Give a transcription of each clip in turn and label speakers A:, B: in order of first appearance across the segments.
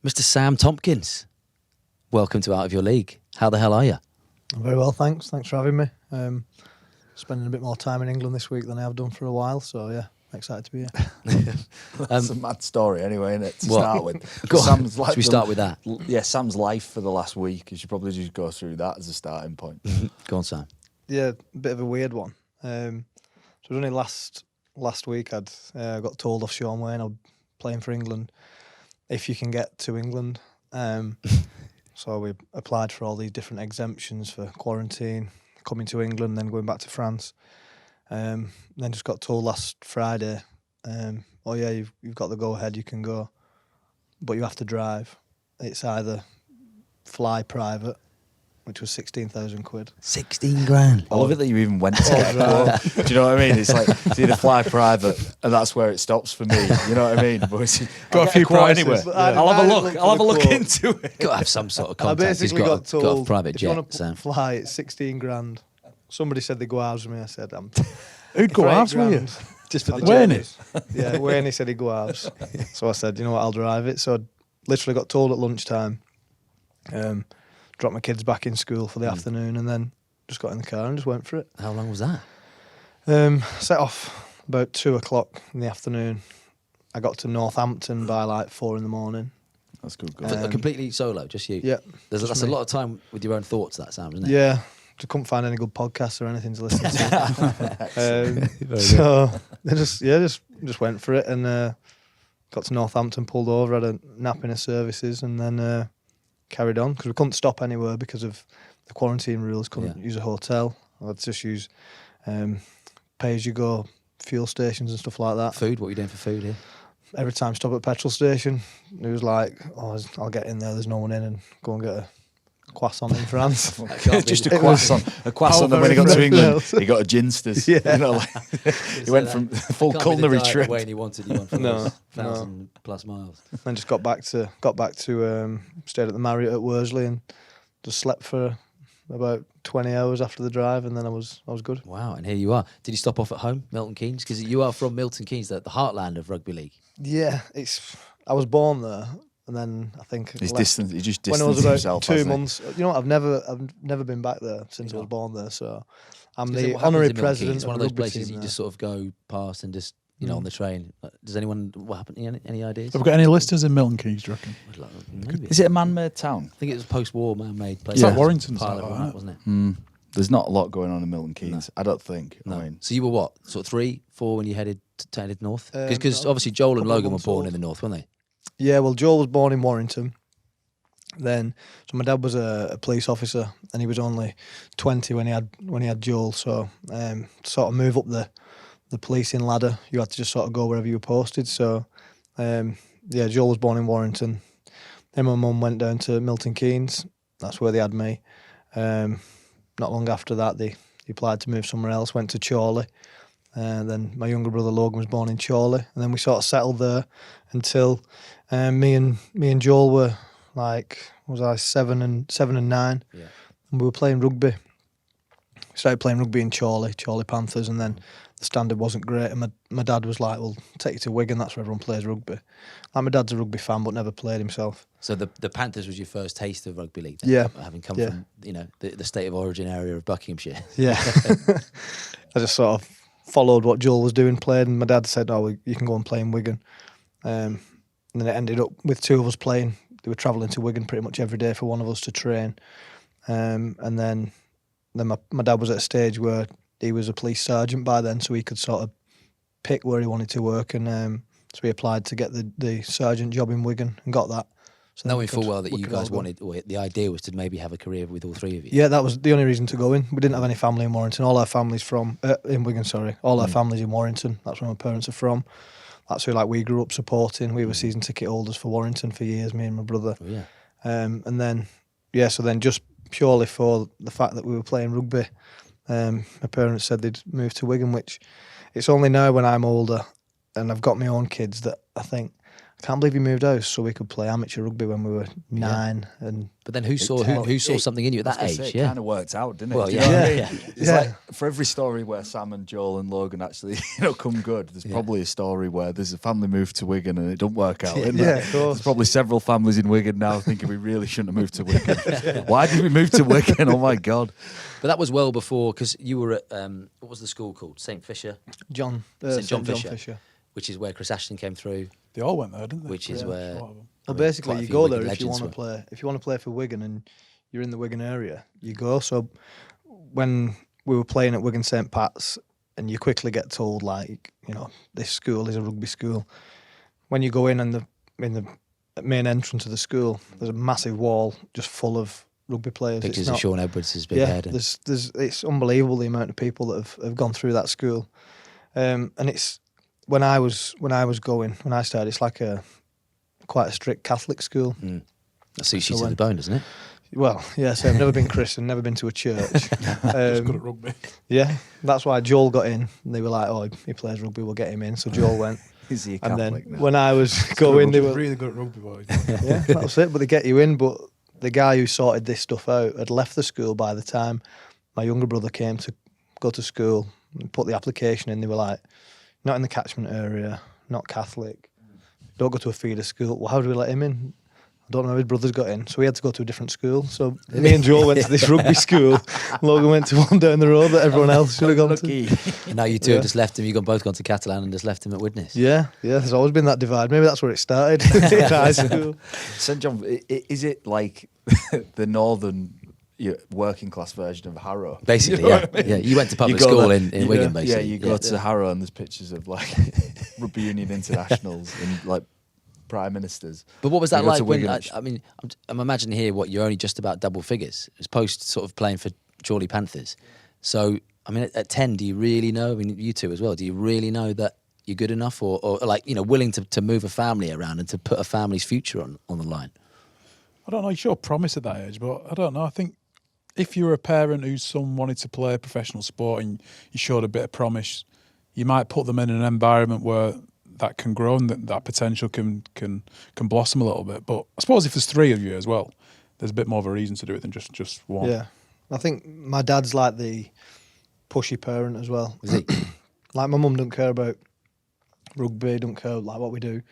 A: Mr. Sam Tomkins, welcome to Out of Your League. How the hell are you?
B: I'm very well, thanks. Thanks for having me. Spending a bit more time in England this week than I have done for a while, so yeah, excited to be here.
C: That's a mad story anyway, isn't it, to
A: What?
C: start with?
A: Go on.
C: Sam's like
A: Should we start with that?
C: Yeah, Sam's life for the last week. You should probably just go through that as a starting point.
A: Go on, Sam.
B: Yeah, a bit of a weird one. So only last week I'd got told off Shaun Wane, I'm playing for England, if you can get to England. So we applied for all these different exemptions for quarantine, coming to England, then going back to France. Then just got told last Friday, oh yeah, you've got the go-ahead, you can go, but you have to drive. It's either fly private, which was 16,000 quid.
A: 16 grand.
C: I love it that you even went to get a quote. Do you know what I mean? It's like, it's either fly private, and that's where it stops for me. You know what I mean? But
D: Got a few prices.
C: anyway.
B: Yeah.
C: I'll have a look. I'll have a look
B: quote.
C: into it.
A: Got to have some sort of
B: I
A: contact. He's
B: basically
A: got,
B: got told,
A: a private
B: if you
A: jet,
B: want to
A: Sam.
B: fly, it's 16 grand. Somebody said they go halves with me. I said,
D: Who'd go
B: for 8
D: halves with you?
B: grand, just for the
D: Wane?
B: journeys. Yeah, Wane said he'd go halves. So I said, you know what, I'll drive it. So I literally got told at lunchtime, dropped my kids back in school for the afternoon, and then just got in the car and just went for it.
A: How long was that?
B: Set off about 2 o'clock in the afternoon. I got to Northampton by like 4 in the morning.
C: That's good.
A: Completely solo, just you?
B: Yeah.
A: That's
B: just
A: a
B: me.
A: lot of time with your own thoughts, that, Sam, isn't it?
B: Yeah. Just couldn't find any good podcasts or anything to listen to.
A: Very
B: So I just went for it, and got to Northampton, pulled over, had a nap in the services, and then carried on because we couldn't stop anywhere because of the quarantine rules. Couldn't use a hotel. I had to just use pay-as-you-go fuel stations and stuff like that.
A: Food? What are you doing for food here?
B: Every time I stop at a petrol station, it was like, oh, I'll get in there, there's no one in, and go and get a croissant in France.
C: Just a croissant. A croissant, and when he got to England, he got a ginsters.
B: Yeah.
C: You know, like, he went from full culinary trip.
A: When he wanted you on for
B: No,
A: those 1,000 plus miles.
B: Then just got back to stayed at the Marriott at Worsley and just slept for about 20 hours after the drive, and then I was good.
A: Wow, and here you are. Did you stop off at home, Milton Keynes? Because you are from Milton Keynes, the heartland of rugby league.
B: Yeah, I was born there, and then I think
C: He just
B: when
C: distanced
B: I was about
C: himself.
B: 2
C: hasn't he?
B: months. You know what? I've never been back there since I was born there. So I'm
A: Because
B: the
A: what happens
B: honorary
A: in Milton Keynes,
B: president.
A: It's one of
B: the
A: those
B: rugby
A: places
B: team
A: you
B: there.
A: just sort of go past and just, on the train. Does anyone, what happened? Any ideas?
D: Have we got any listeners in Milton Keynes, do you reckon?
A: Maybe.
C: Is it a man-made town?
A: I think it was a post-war man-made place.
D: It's like Warrington,
A: Pile
D: stuff
A: of
D: like
A: that,
D: that.
A: wasn't it?
C: There's not a lot going on in Milton Keynes. I don't think.
A: No.
C: I mean,
A: So you were what, sort of 3, 4 when you headed north? Because
B: No,
A: obviously Joel and
B: couple of
A: Logan were
B: months
A: born
B: old.
A: in the north, weren't they?
B: Yeah, well, Joel was born in Warrington. So my dad was a police officer, and he was only 20 when he had Joel. So to sort of move up the policing ladder, you had to just sort of go wherever you were posted. So Joel was born in Warrington. Then my mum went down to Milton Keynes. That's where they had me. Not long after that, they applied to move somewhere else. Went to Chorley. Then my younger brother Logan was born in Chorley, and then we sort of settled there until me and Joel were like, was I 7 and 9,
A: Yeah.
B: and we were playing rugby. We started playing rugby in Chorley Panthers, and then the standard wasn't great, and my dad was like, well, take you to Wigan, that's where everyone plays rugby. Like, my dad's a rugby fan but never played himself.
A: So the Panthers was your first taste of rugby league then?
B: Yeah.
A: Having come
B: Yeah.
A: from, the state of origin area of Buckinghamshire.
B: Yeah. I just sort of followed what Joel was doing, played, and my dad said, oh, you can go and play in Wigan. And then it ended up with 2 of us playing. They were travelling to Wigan pretty much every day for one of us to train. And then my dad was at a stage where he was a police sergeant by then, so he could sort of pick where he wanted to work. And so he applied to get the sergeant job in Wigan and got that. So then
A: Knowing full well that
B: we
A: you
B: could
A: guys
B: all go.
A: wanted, or the idea was to maybe have a career with all 3 of you.
B: Yeah, that was the only reason to go in. We didn't have any family in Warrington. All our families in Wigan, sorry. All our families in Warrington. That's where my parents are from. That's who we grew up supporting. We were season ticket holders for Warrington for years, me and my brother.
A: Oh, yeah.
B: And then, so then just purely for the fact that we were playing rugby, my parents said they'd move to Wigan, which it's only now when I'm older and I've got my own kids that I think can't believe he moved house so we could play amateur rugby when we were 9. And
A: But then who saw something in you at that age?
C: It kind of worked out, didn't it?
A: Well,
C: Do you know what I mean?
A: yeah.
C: It's like for every story where Sam and Joel and Logan actually come good, there's probably a story where there's a family moved to Wigan and it don't work out. Isn't there?
B: of course.
C: There's probably several families in Wigan now thinking we really shouldn't have moved to Wigan. Why did we move to Wigan? Oh my God!
A: But that was well before, because you were at what was the school called? St. Fisher,
B: St. John Fisher.
A: which is where Chris Ashton came through.
D: They all went there, didn't they?
A: Which is where.
B: Well, basically,
A: quite a
B: you
A: few
B: go
A: Wigan
B: there if you
A: legends
B: want to
A: were.
B: play. If you want to play for Wigan and you're in the Wigan area, you go. So when we were playing at Wigan St. Pat's, and you quickly get told like, this school is a rugby school. When you go in the main entrance of the school, there's a massive wall just full of rugby players.
A: Pictures of Shaun Edwards' big head.
B: It's unbelievable the amount of people that have gone through that school, and it's when I started, it's like quite a strict Catholic school.
A: That suits you to the bone, doesn't it?
B: Well, yeah, so I've never been christened, never been to a church.
D: Just good at rugby.
B: Yeah, that's why Joel got in. And they were like, "Oh, he plays rugby, we'll get him in." So Joel went.
C: Is he a
B: And
C: Catholic
B: then
C: now?
B: when I was going, they were
D: really good at rugby, boys.
B: yeah, that was it. But they get you in. But the guy who sorted this stuff out had left the school by the time my younger brother came to go to school and put the application in. They were like, "Not in the catchment area, not Catholic, don't go to a feeder school." Well, how do we let him in? I don't know. His brothers got in, so we had to go to a different school. So me and Joel went to this rugby school. Logan went to one down the road that everyone else should have gone to.
A: And now you two have just left him. You've both gone to Catalan and just left him at Widnes.
B: Yeah. There's always been that divide. Maybe that's where it started in high school.
C: St John, is it like the northern working class version of Harrow?
A: Basically,
C: You know what I mean?
A: yeah. You went to public
C: You go
A: school
C: there-
A: in Wigan, basically.
C: Yeah, you go to Harrow and there's pictures of like rugby union internationals and like prime ministers.
A: But what was
C: You
A: that
C: go
A: like
C: to
A: when,
C: Wigan,
A: I mean, I'm imagining here you're only just about double figures. It's post sort of playing for Chorley Panthers. So, I mean, at 10, do you really know, I mean, you two as well, do you really know that you're good enough or like, willing to move a family around and to put a family's future on the line?
D: I don't know. You sure promise at that age, but I don't know. I think if you're a parent whose son wanted to play professional sport and you showed a bit of promise, you might put them in an environment where that can grow and that potential can blossom a little bit. But I suppose if there's 3 of you as well, there's a bit more of a reason to do it than just one.
B: Yeah. I think my dad's like the pushy parent as well.
A: Is he?
B: Like my mum don't care about rugby, don't care like what we do.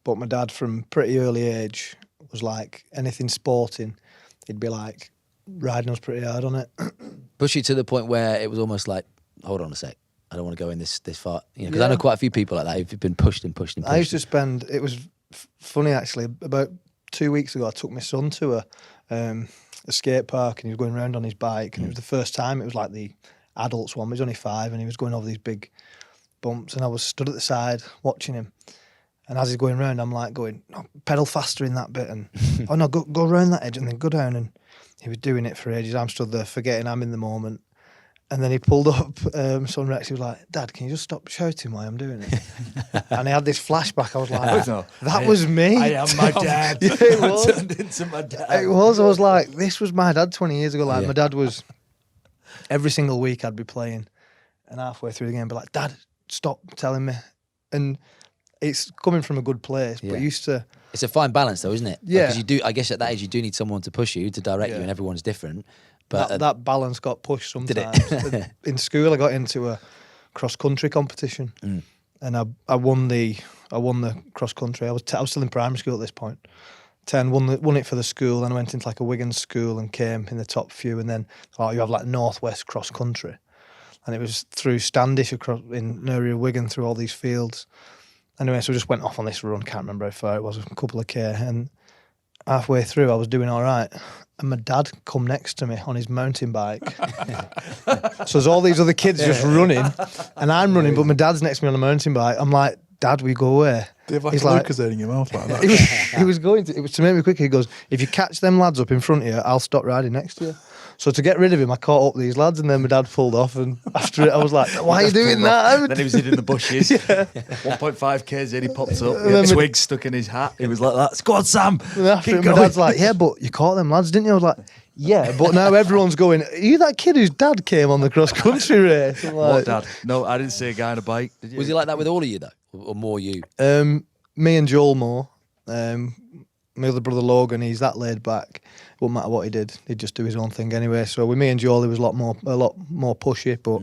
B: But my dad from pretty early age was like anything sporting, he'd be like riding us pretty hard on it.
A: Push you to the point where it was almost like, hold on a sec, I don't want to go in this far. Because I know quite a few people like that who've been pushed and pushed and pushed.
B: I used to spend, it was funny actually, about 2 weeks ago I took my son to a skate park and he was going around on his bike and it was the first time, it was like the adults one, he was only 5 and he was going over these big bumps and I was stood at the side watching him. And as he's going round, I'm like going, no, pedal faster in that bit and, oh no, go round that edge and then go down. And he was doing it for ages. I'm stood there forgetting I'm in the moment. And then he pulled up son Rex, he was like, Dad, can you just stop shouting while I'm doing it? And he had this flashback, I was like, that was me.
C: I am my dad.
B: Yeah, it
C: I
B: was.
C: turned into my dad.
B: It was, I was like, this was my dad 20 years ago. Like
A: Yeah.
B: my dad was, every single week I'd be playing and halfway through the game I'd be like, Dad, stop telling me. And it's coming from a good place, but used to...
A: It's a fine balance though, isn't it?
B: Yeah.
A: Because I guess at that age you do need someone to push you, to direct you, and everyone's different. But
B: that balance got pushed sometimes.
A: Did it?
B: In school, I got into a cross country competition, and I won the cross country. I was still in primary school at this point. 10 won it for the school. Then I went into like a Wigan school and came in the top few. And then you have like Northwest cross country, and it was through Standish across in an area of Wigan through all these fields. Anyway, so I just went off on this run. Can't remember how far it was, a couple of K. And halfway through, I was doing all right. And my dad come next to me on his mountain bike. So there's all these other kids just running, and I'm running, but my dad's next to me on a mountain bike. I'm like, Dad, we go away.
D: Do you have like
B: He's
D: a
B: like-
D: Lucasade in your mouth like that?
B: He was going to, it was to make me quicker. He goes, if you catch them lads up in front of you, I'll stop riding next to you. So to get rid of him, I caught up these lads, and then my dad pulled off. And after it, I was like, why are you doing that?
C: Then he was hid in the bushes. 1.5 k's in, he popped up. He
B: then
C: had
B: we-
C: twigs stuck in his hat. He was like that. Go on, Sam.
B: And after
C: Keep
B: it, my
C: going.
B: dad's like, yeah, but you caught them lads, didn't you? I was like, yeah, but now everyone's going, are you that kid whose dad came on the cross-country race? I'm
C: What,
B: like,
C: Dad? No, I didn't see a guy on a bike. Did you?
A: was he like that with all of you though, or more you?
B: Um, me and Joel more. My other brother Logan, he's that laid back. It wouldn't matter what he did; he'd just do his own thing anyway. So with me and Joel, he was a lot more pushy. But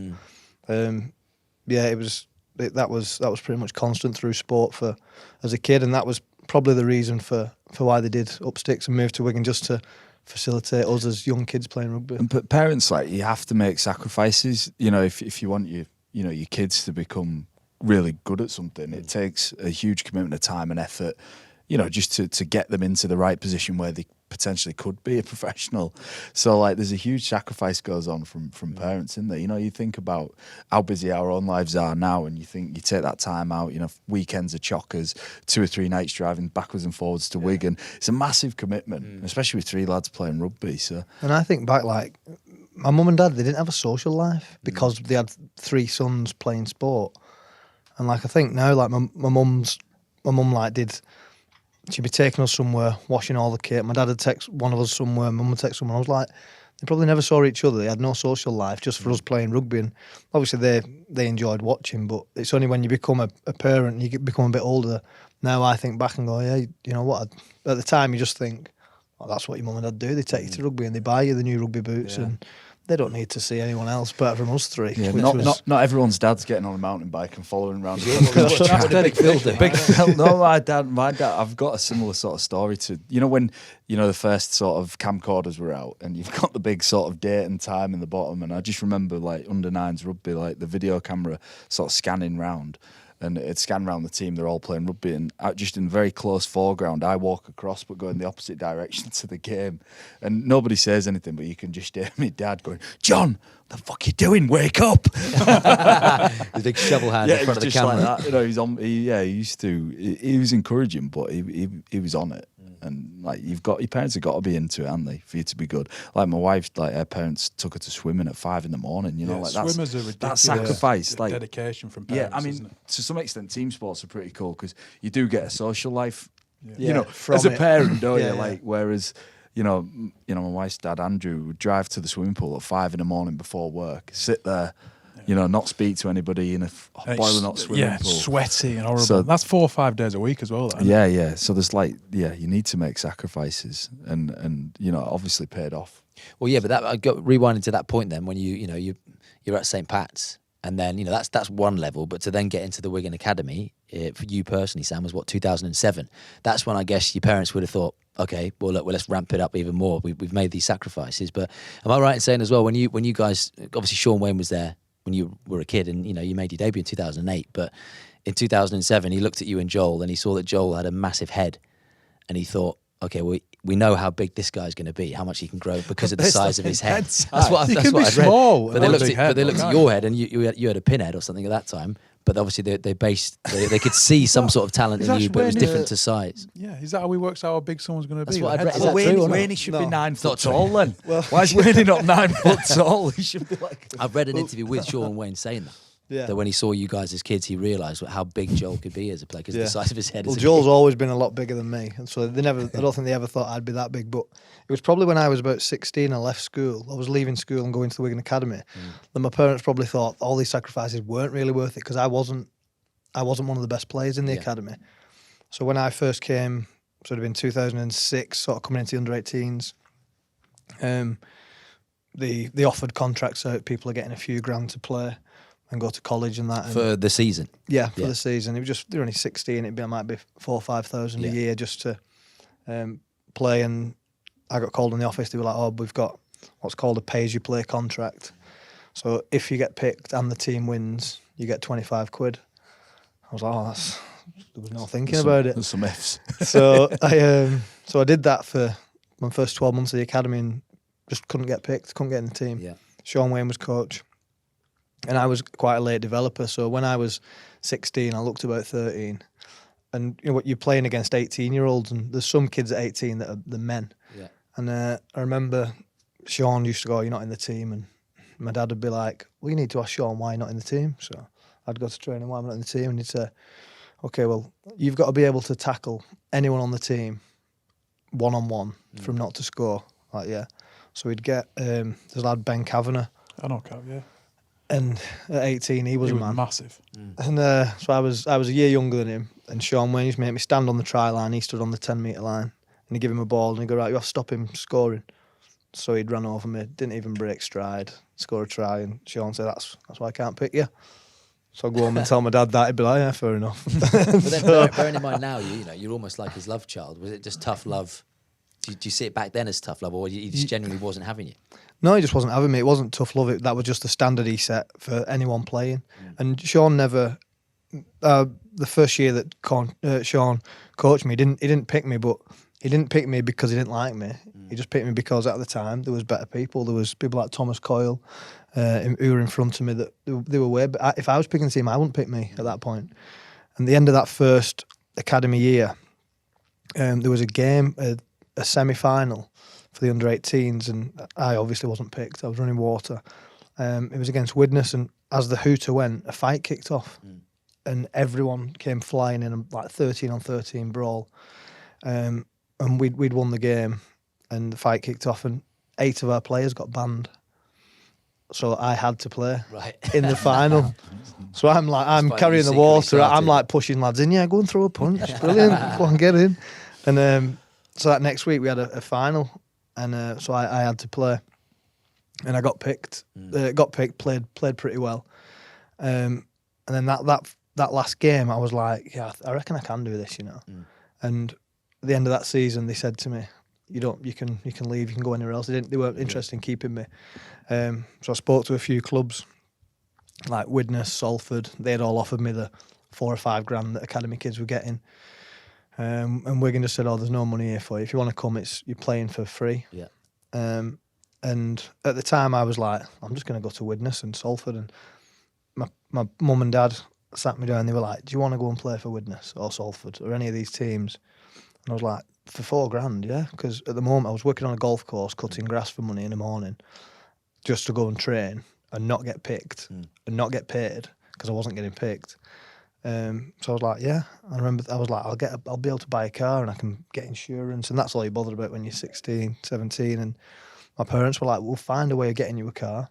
B: that was pretty much constant through sport for as a kid, and that was probably the reason for why they did up sticks and move to Wigan, just to facilitate us as young kids playing rugby.
C: But parents, like, you have to make sacrifices. You know, if you want your kids to become really good at something, it takes a huge commitment of time and effort. You know, just to get them into the right position where they potentially could be a professional. So, like, there's a huge sacrifice goes on from parents, isn't there? You know, you think about how busy our own lives are now, and you think you take that time out, you know, weekends are chockers, 2 or 3 nights driving backwards and forwards to Wigan. It's a massive commitment, especially with 3 lads playing rugby. So, and
B: I think back, like, my mum and dad, they didn't have a social life because they had 3 sons playing sport. And, like, I think now, like, my mum, like, she'd be taking us somewhere, washing all the kit. My dad would text one of us somewhere, mum would text someone. I was like, they probably never saw each other. They had no social life, just for us playing rugby. And obviously they enjoyed watching, but it's only when you become a parent and you become a bit older. Now I think back and go, yeah, you know what? At the time you just think, oh, that's what your mum and dad do. They take you to rugby and they buy you the new rugby boots and they don't need to see anyone else better from us 3.
C: Yeah, not everyone's dad's getting on a mountain bike and following around.
A: Big Phil.
C: No, my dad. I've got a similar sort of story to, you know, when, you know, the first sort of camcorders were out and you've got the big sort of date and time in the bottom, and I just remember, like, under 9s rugby, like the video camera sort of scanning round. And it'd scan around the team, they're all playing rugby, and just in very close foreground, I walk across but go in the opposite direction to the game. And nobody says anything, but you can just hear my dad going, "John, what the fuck you doing? Wake up!"
A: His big shovel hand in front of the camera.
C: Like that. You know, he used to. He was encouraging, but he was on it. And, like, your parents have got to be into it, haven't they, for you to be good? Like, my wife, like, her parents took her to swimming at 5 in the morning. You know, like,
D: swimmers are ridiculous.
C: That sacrifice, like
D: dedication from parents.
C: Yeah, I mean, to some extent, team sports are pretty cool because you do get a social life.
B: Yeah.
C: You know, as a parent, don't you? Like, whereas, you know, my wife's dad Andrew would drive to the swimming pool at 5 in the morning before work, sit there. You know, not speak to anybody in a boiling hot swimming pool.
D: Sweaty and horrible.
C: So,
D: that's 4 or 5 days a week as well. That,
C: yeah. So there's you need to make sacrifices, and you know, obviously paid off.
A: Well, yeah, but that rewinding to that point then, when you're at St. Pat's, and then, you know, that's one level, but to then get into the Wigan Academy, for you personally, Sam, was 2007. That's when I guess your parents would have thought, okay, well, look, let's ramp it up even more. We've made these sacrifices, but am I right in saying as well, when you guys, obviously Shaun Wane was there when you were a kid, and, you know, you made your debut in 2008, but in 2007 he looked at you and Joel, and he saw that Joel had a massive head, and he thought, okay, well, we know how big this guy's going to be, how much he can grow because of the size of his head. That's what I've read.
D: Small,
A: but they looked at your head, and you had a pinhead or something at that time. But obviously they could see some sort of talent in you, but it was different to size.
D: Yeah, is that how he works out how big someone's going to be?
A: That's what I'd read.
C: Is that true? Wayne should be 9 foot tall then. Well, why is Wayne not 9 foot tall? He should be like.
A: I've read an interview with Shaun Wane saying that. Yeah. That when he saw you guys as kids, he realised how big Joel could be as a player because of the size of his head.
B: Well, Joel's always been a lot bigger than me, and so I don't think they ever thought I'd be that big. But it was probably when I was about 16, I left school. I was leaving school and going to the Wigan Academy. Then my parents probably thought all these sacrifices weren't really worth it because I wasn't one of the best players in the academy. So when I first came, sort of in 2006, sort of coming into the under-18s, they offered contracts out. People are getting a few grand to play and go to college and that.
A: For the season?
B: Yeah, for the season. It was just, they're only 16, it might be 4,000 or 5,000 a year just to play. And I got called in the office, they were like, oh, we've got what's called a pay-as-you-play contract. So if you get picked and the team wins, you get 25 quid. I was like, oh, there was no thinking about it.
C: There's some ifs.
B: So I did that for my first 12 months of the academy and just couldn't get picked, couldn't get in the team. Yeah. Shaun Wane was coach. And I was quite a late developer, so when I was 16, I looked about 13. And you know what, you're playing against 18-year-olds, and there's some kids at 18 that are the men. Yeah. And I remember Shaun used to go, "You're not in the team," and my dad would be like, "Well, you need to ask Shaun why you're not in the team." So I'd go to training, "Why I'm not in the team?" And he'd say, "Okay, well, you've got to be able to tackle anyone on the team one-on-one from not to score." Like, yeah. So we'd get there's a lad Ben Kavanagh.
D: I know Cav, yeah.
B: And at 18, he was
D: He
B: a
D: was
B: man.
D: massive.
B: And so I was a year younger than him. And Shaun Wane used to make me stand on the try line. He stood on the 10-metre line. And he'd give him a ball and he'd go, right, you have to stop him scoring. So he'd run over me, didn't even break stride, score a try. And Shaun said, that's why I can't pick you. So I'd go home and tell my dad that. He'd be like, yeah, fair enough.
A: But then bearing in mind now, you're almost like his love child. Was it just tough love? Do you see it back then as tough love, or he just genuinely wasn't having you?
B: No, he just wasn't having me. It wasn't tough love. That was just the standard he set for anyone playing. And Shaun never... the first year that Shaun coached me, he didn't pick me, but he didn't pick me because he didn't like me. He just picked me because at the time there was better people. There was people like Thomas Coyle who were in front of me that they were way. But if I was picking the team, I wouldn't pick me at that point. And the end of that first academy year, there was a game, a semi-final for the under-18s, and I obviously wasn't picked. I was running water. It was against Widnes, and as the hooter went, a fight kicked off. And everyone came flying in, like 13-on-13 brawl. And we'd won the game, and the fight kicked off, and 8 of our players got banned. So I had to play in the final. So I'm carrying the water. I'm like pushing lads in. Yeah, go and throw a punch. Brilliant. Go on, get in. And so that next week we had a final, and so I had to play, and I got picked. Played pretty well. And then that last game, I was like, yeah, I reckon I can do this, And at the end of that season, they said to me, you can leave, you can go anywhere else. They weren't interested in keeping me. So I spoke to a few clubs like Widnes, Salford. They'd all offered me the 4 or 5 grand that academy kids were getting. And Wigan just said, "Oh, there's no money here for you. If you want to come, you're playing for free."
A: Yeah.
B: And at the time, I was like, "I'm just going to go to Widnes and Salford." And my mum and dad sat me down. They were like, "Do you want to go and play for Widnes or Salford or any of these teams?" And I was like, "For 4 grand, yeah." Because at the moment, I was working on a golf course, cutting grass for money in the morning, just to go and train and not get picked and not get paid because I wasn't getting picked. So I was like, yeah. I remember I was like, I'll be able to buy a car and I can get insurance, and that's all you're bothered about when you're 16, 17. And my parents were like, we'll find a way of getting you a car.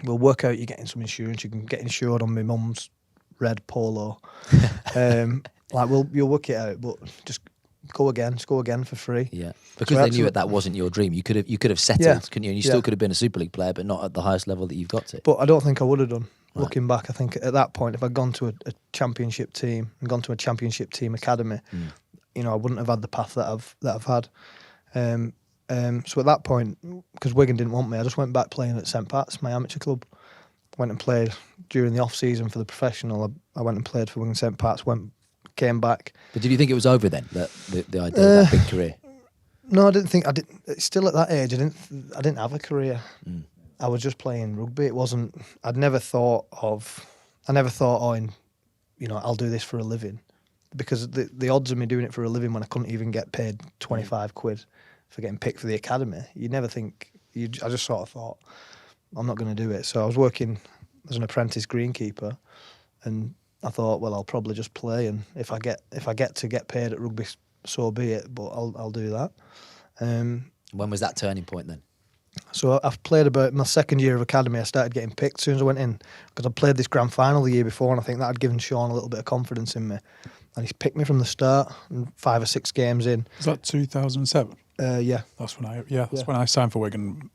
B: We'll work out you getting some insurance. You can get insured on my mum's red Polo. You'll work it out, but just go again for free.
A: Yeah, because they knew that wasn't your dream. You could have settled, couldn't you? And you still could have been a Super League player, but not at the highest level that you've got to.
B: But I don't think I would have done. Right. Looking back, I think at that point, if I'd gone to a championship team and gone to a championship team academy, I wouldn't have had the path that I've had. So at that point, because Wigan didn't want me, I just went back playing at St. Pat's, my amateur club. Went and played during the off season for the professional. I went and played for Wigan St. Pat's. Came back.
A: But did you think it was over then? The idea of that big career?
B: No, I didn't think. Still at that age, I didn't have a career. I was just playing rugby. It wasn't. I never thought, I'll do this for a living, because the odds of me doing it for a living when I couldn't even get paid 25 quid for getting picked for the academy, you'd never think. I just sort of thought, I'm not going to do it. So I was working as an apprentice greenkeeper, and I thought, well, I'll probably just play, and if I get to get paid at rugby, so be it. But I'll do that.
A: When was that turning point then?
B: So I've played about my second year of academy. I started getting picked as soon as I went in, because I played this grand final the year before, and I think that had given Shaun a little bit of confidence in me, and he's picked me from the start. And 5 or 6 games in.
D: Was that 2007?
B: Yeah.
D: That's when I signed for Wigan.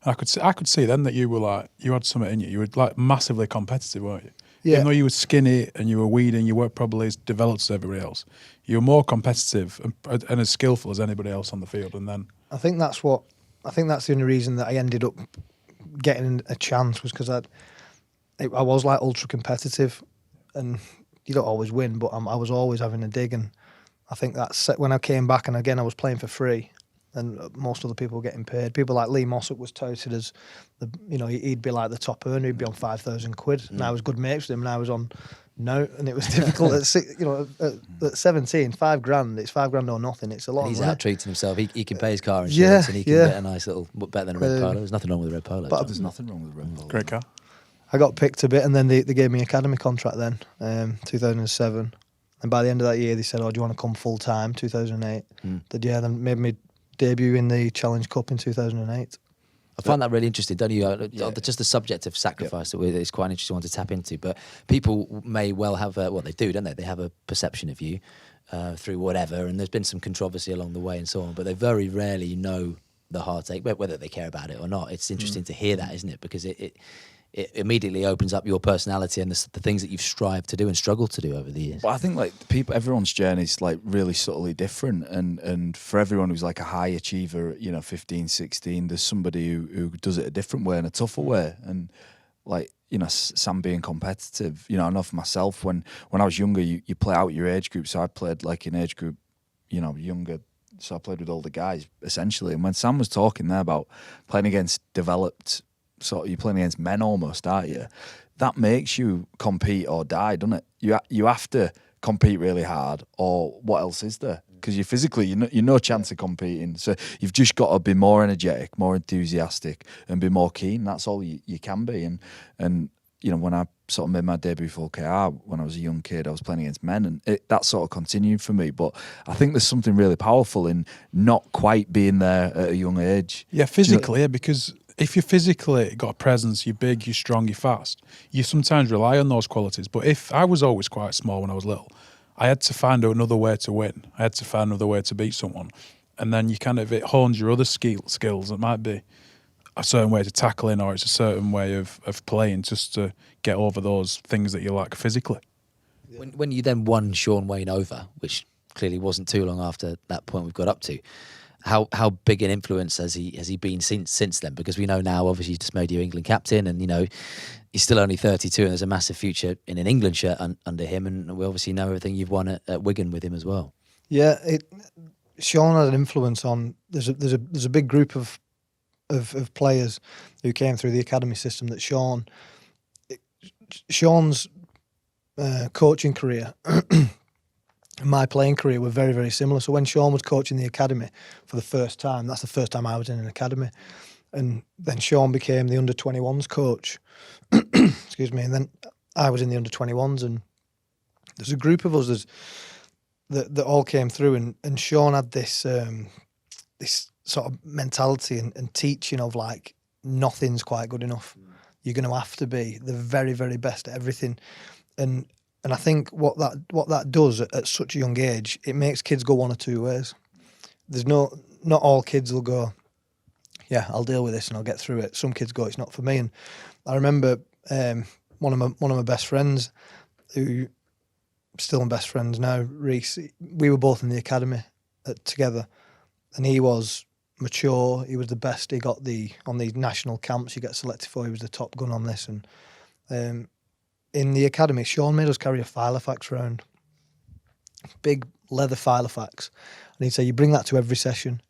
D: I could see then that you had something in you. You were like massively competitive, weren't you?
B: Yeah.
D: Even though you were skinny and you were weeding, you weren't probably as developed as everybody else. You were more competitive and as skillful as anybody else on the field. And then
B: I think that's the only reason that I ended up getting a chance, was because I was like ultra competitive, and you don't always win, but I was always having a dig. And I think that's when I came back, and again I was playing for free, and most other people were getting paid. People like Lee Mossop was touted as he'd be like the top earner. He'd be on 5,000 quid, and I was good mates with him, and I was on no, and it was difficult at 17, 5 grand. It's 5 grand or nothing. It's a lot.
A: He's
B: of money.
A: out treating himself. He can pay his car insurance, and he can get a nice little, better than a red polo. There's nothing wrong with a red polo.
C: But there's nothing wrong with a red polo.
D: great car.
B: I got picked a bit, and then they gave me an academy contract then, 2007. And by the end of that year, they said, "Oh, do you want to come full time?" 2008. Then made me debut in the Challenge Cup in 2008.
A: I find that really interesting, don't you?
C: Yeah.
A: Just the subject of sacrifice is quite an interesting one to tap into. But people may well have, they do, don't they? They have a perception of you through whatever, and there's been some controversy along the way and so on. But they very rarely know the heartache, whether they care about it or not. It's interesting to hear that, isn't it? Because it immediately opens up your personality and the things that you've strived to do and struggled to do over the years.
C: But I think everyone's journey is like really subtly different, and for everyone who's like a high achiever, 15, 16, there's somebody who does it a different way and a tougher way. And like, Sam being competitive, I know for myself, when I was younger, you play out your age group. So I played like in age group, younger. So I played with older guys essentially. And when Sam was talking there about playing against developed, sort of, you're playing against men almost, aren't you? That makes you compete or die, doesn't it? You have to compete really hard, or what else is there? Because you're physically, you're no chance of competing. So you've just got to be more energetic, more enthusiastic, and be more keen. That's all you can be. And when I sort of made my debut for KR when I was a young kid, I was playing against men, and that sort of continued for me. But I think there's something really powerful in not quite being there at a young age.
D: Yeah, physically, because if you're physically got a presence, you're big, you're strong, you're fast, you sometimes rely on those qualities. But if I was always quite small when I was little, I had to find another way to win. I had to find another way to beat someone. And then it hones your other skills. It might be a certain way to tackling, or it's a certain way of playing just to get over those things that you lack physically.
A: When you then won Shaun Wane over, which clearly wasn't too long after that point we've got up to, how big an influence has he been since then? Because we know now, obviously, you just made you England captain, and he's still only 32, and there's a massive future in an England shirt under him, and we obviously know everything you've won at Wigan with him as well.
B: Yeah, Shaun had an influence on. There's a big group of players who came through the academy system that Shaun's coaching career and my playing career were very, very similar. So when Shaun was coaching the academy for the first time, that's the first time I was in an academy. And then Shaun became the under-21s coach. Excuse me. And then I was in the under-21s, and there's a group of us that all came through, and Shaun had this this sort of mentality and teaching of like, nothing's quite good enough. You're going to have to be the very, very best at everything. And I think what that does at such a young age, it makes kids go one or two ways. There's not all kids will go, yeah, I'll deal with this and I'll get through it. Some kids go, it's not for me. And I remember one of my best friends, who still my best friends now, Reese. We were both in the academy together, and he was mature. He was the best. He got on these national camps you get selected for. He was the top gun on this. And in the academy, Shaun made us carry a Filofax round, big leather Filofax, and he'd say, you bring that to every session,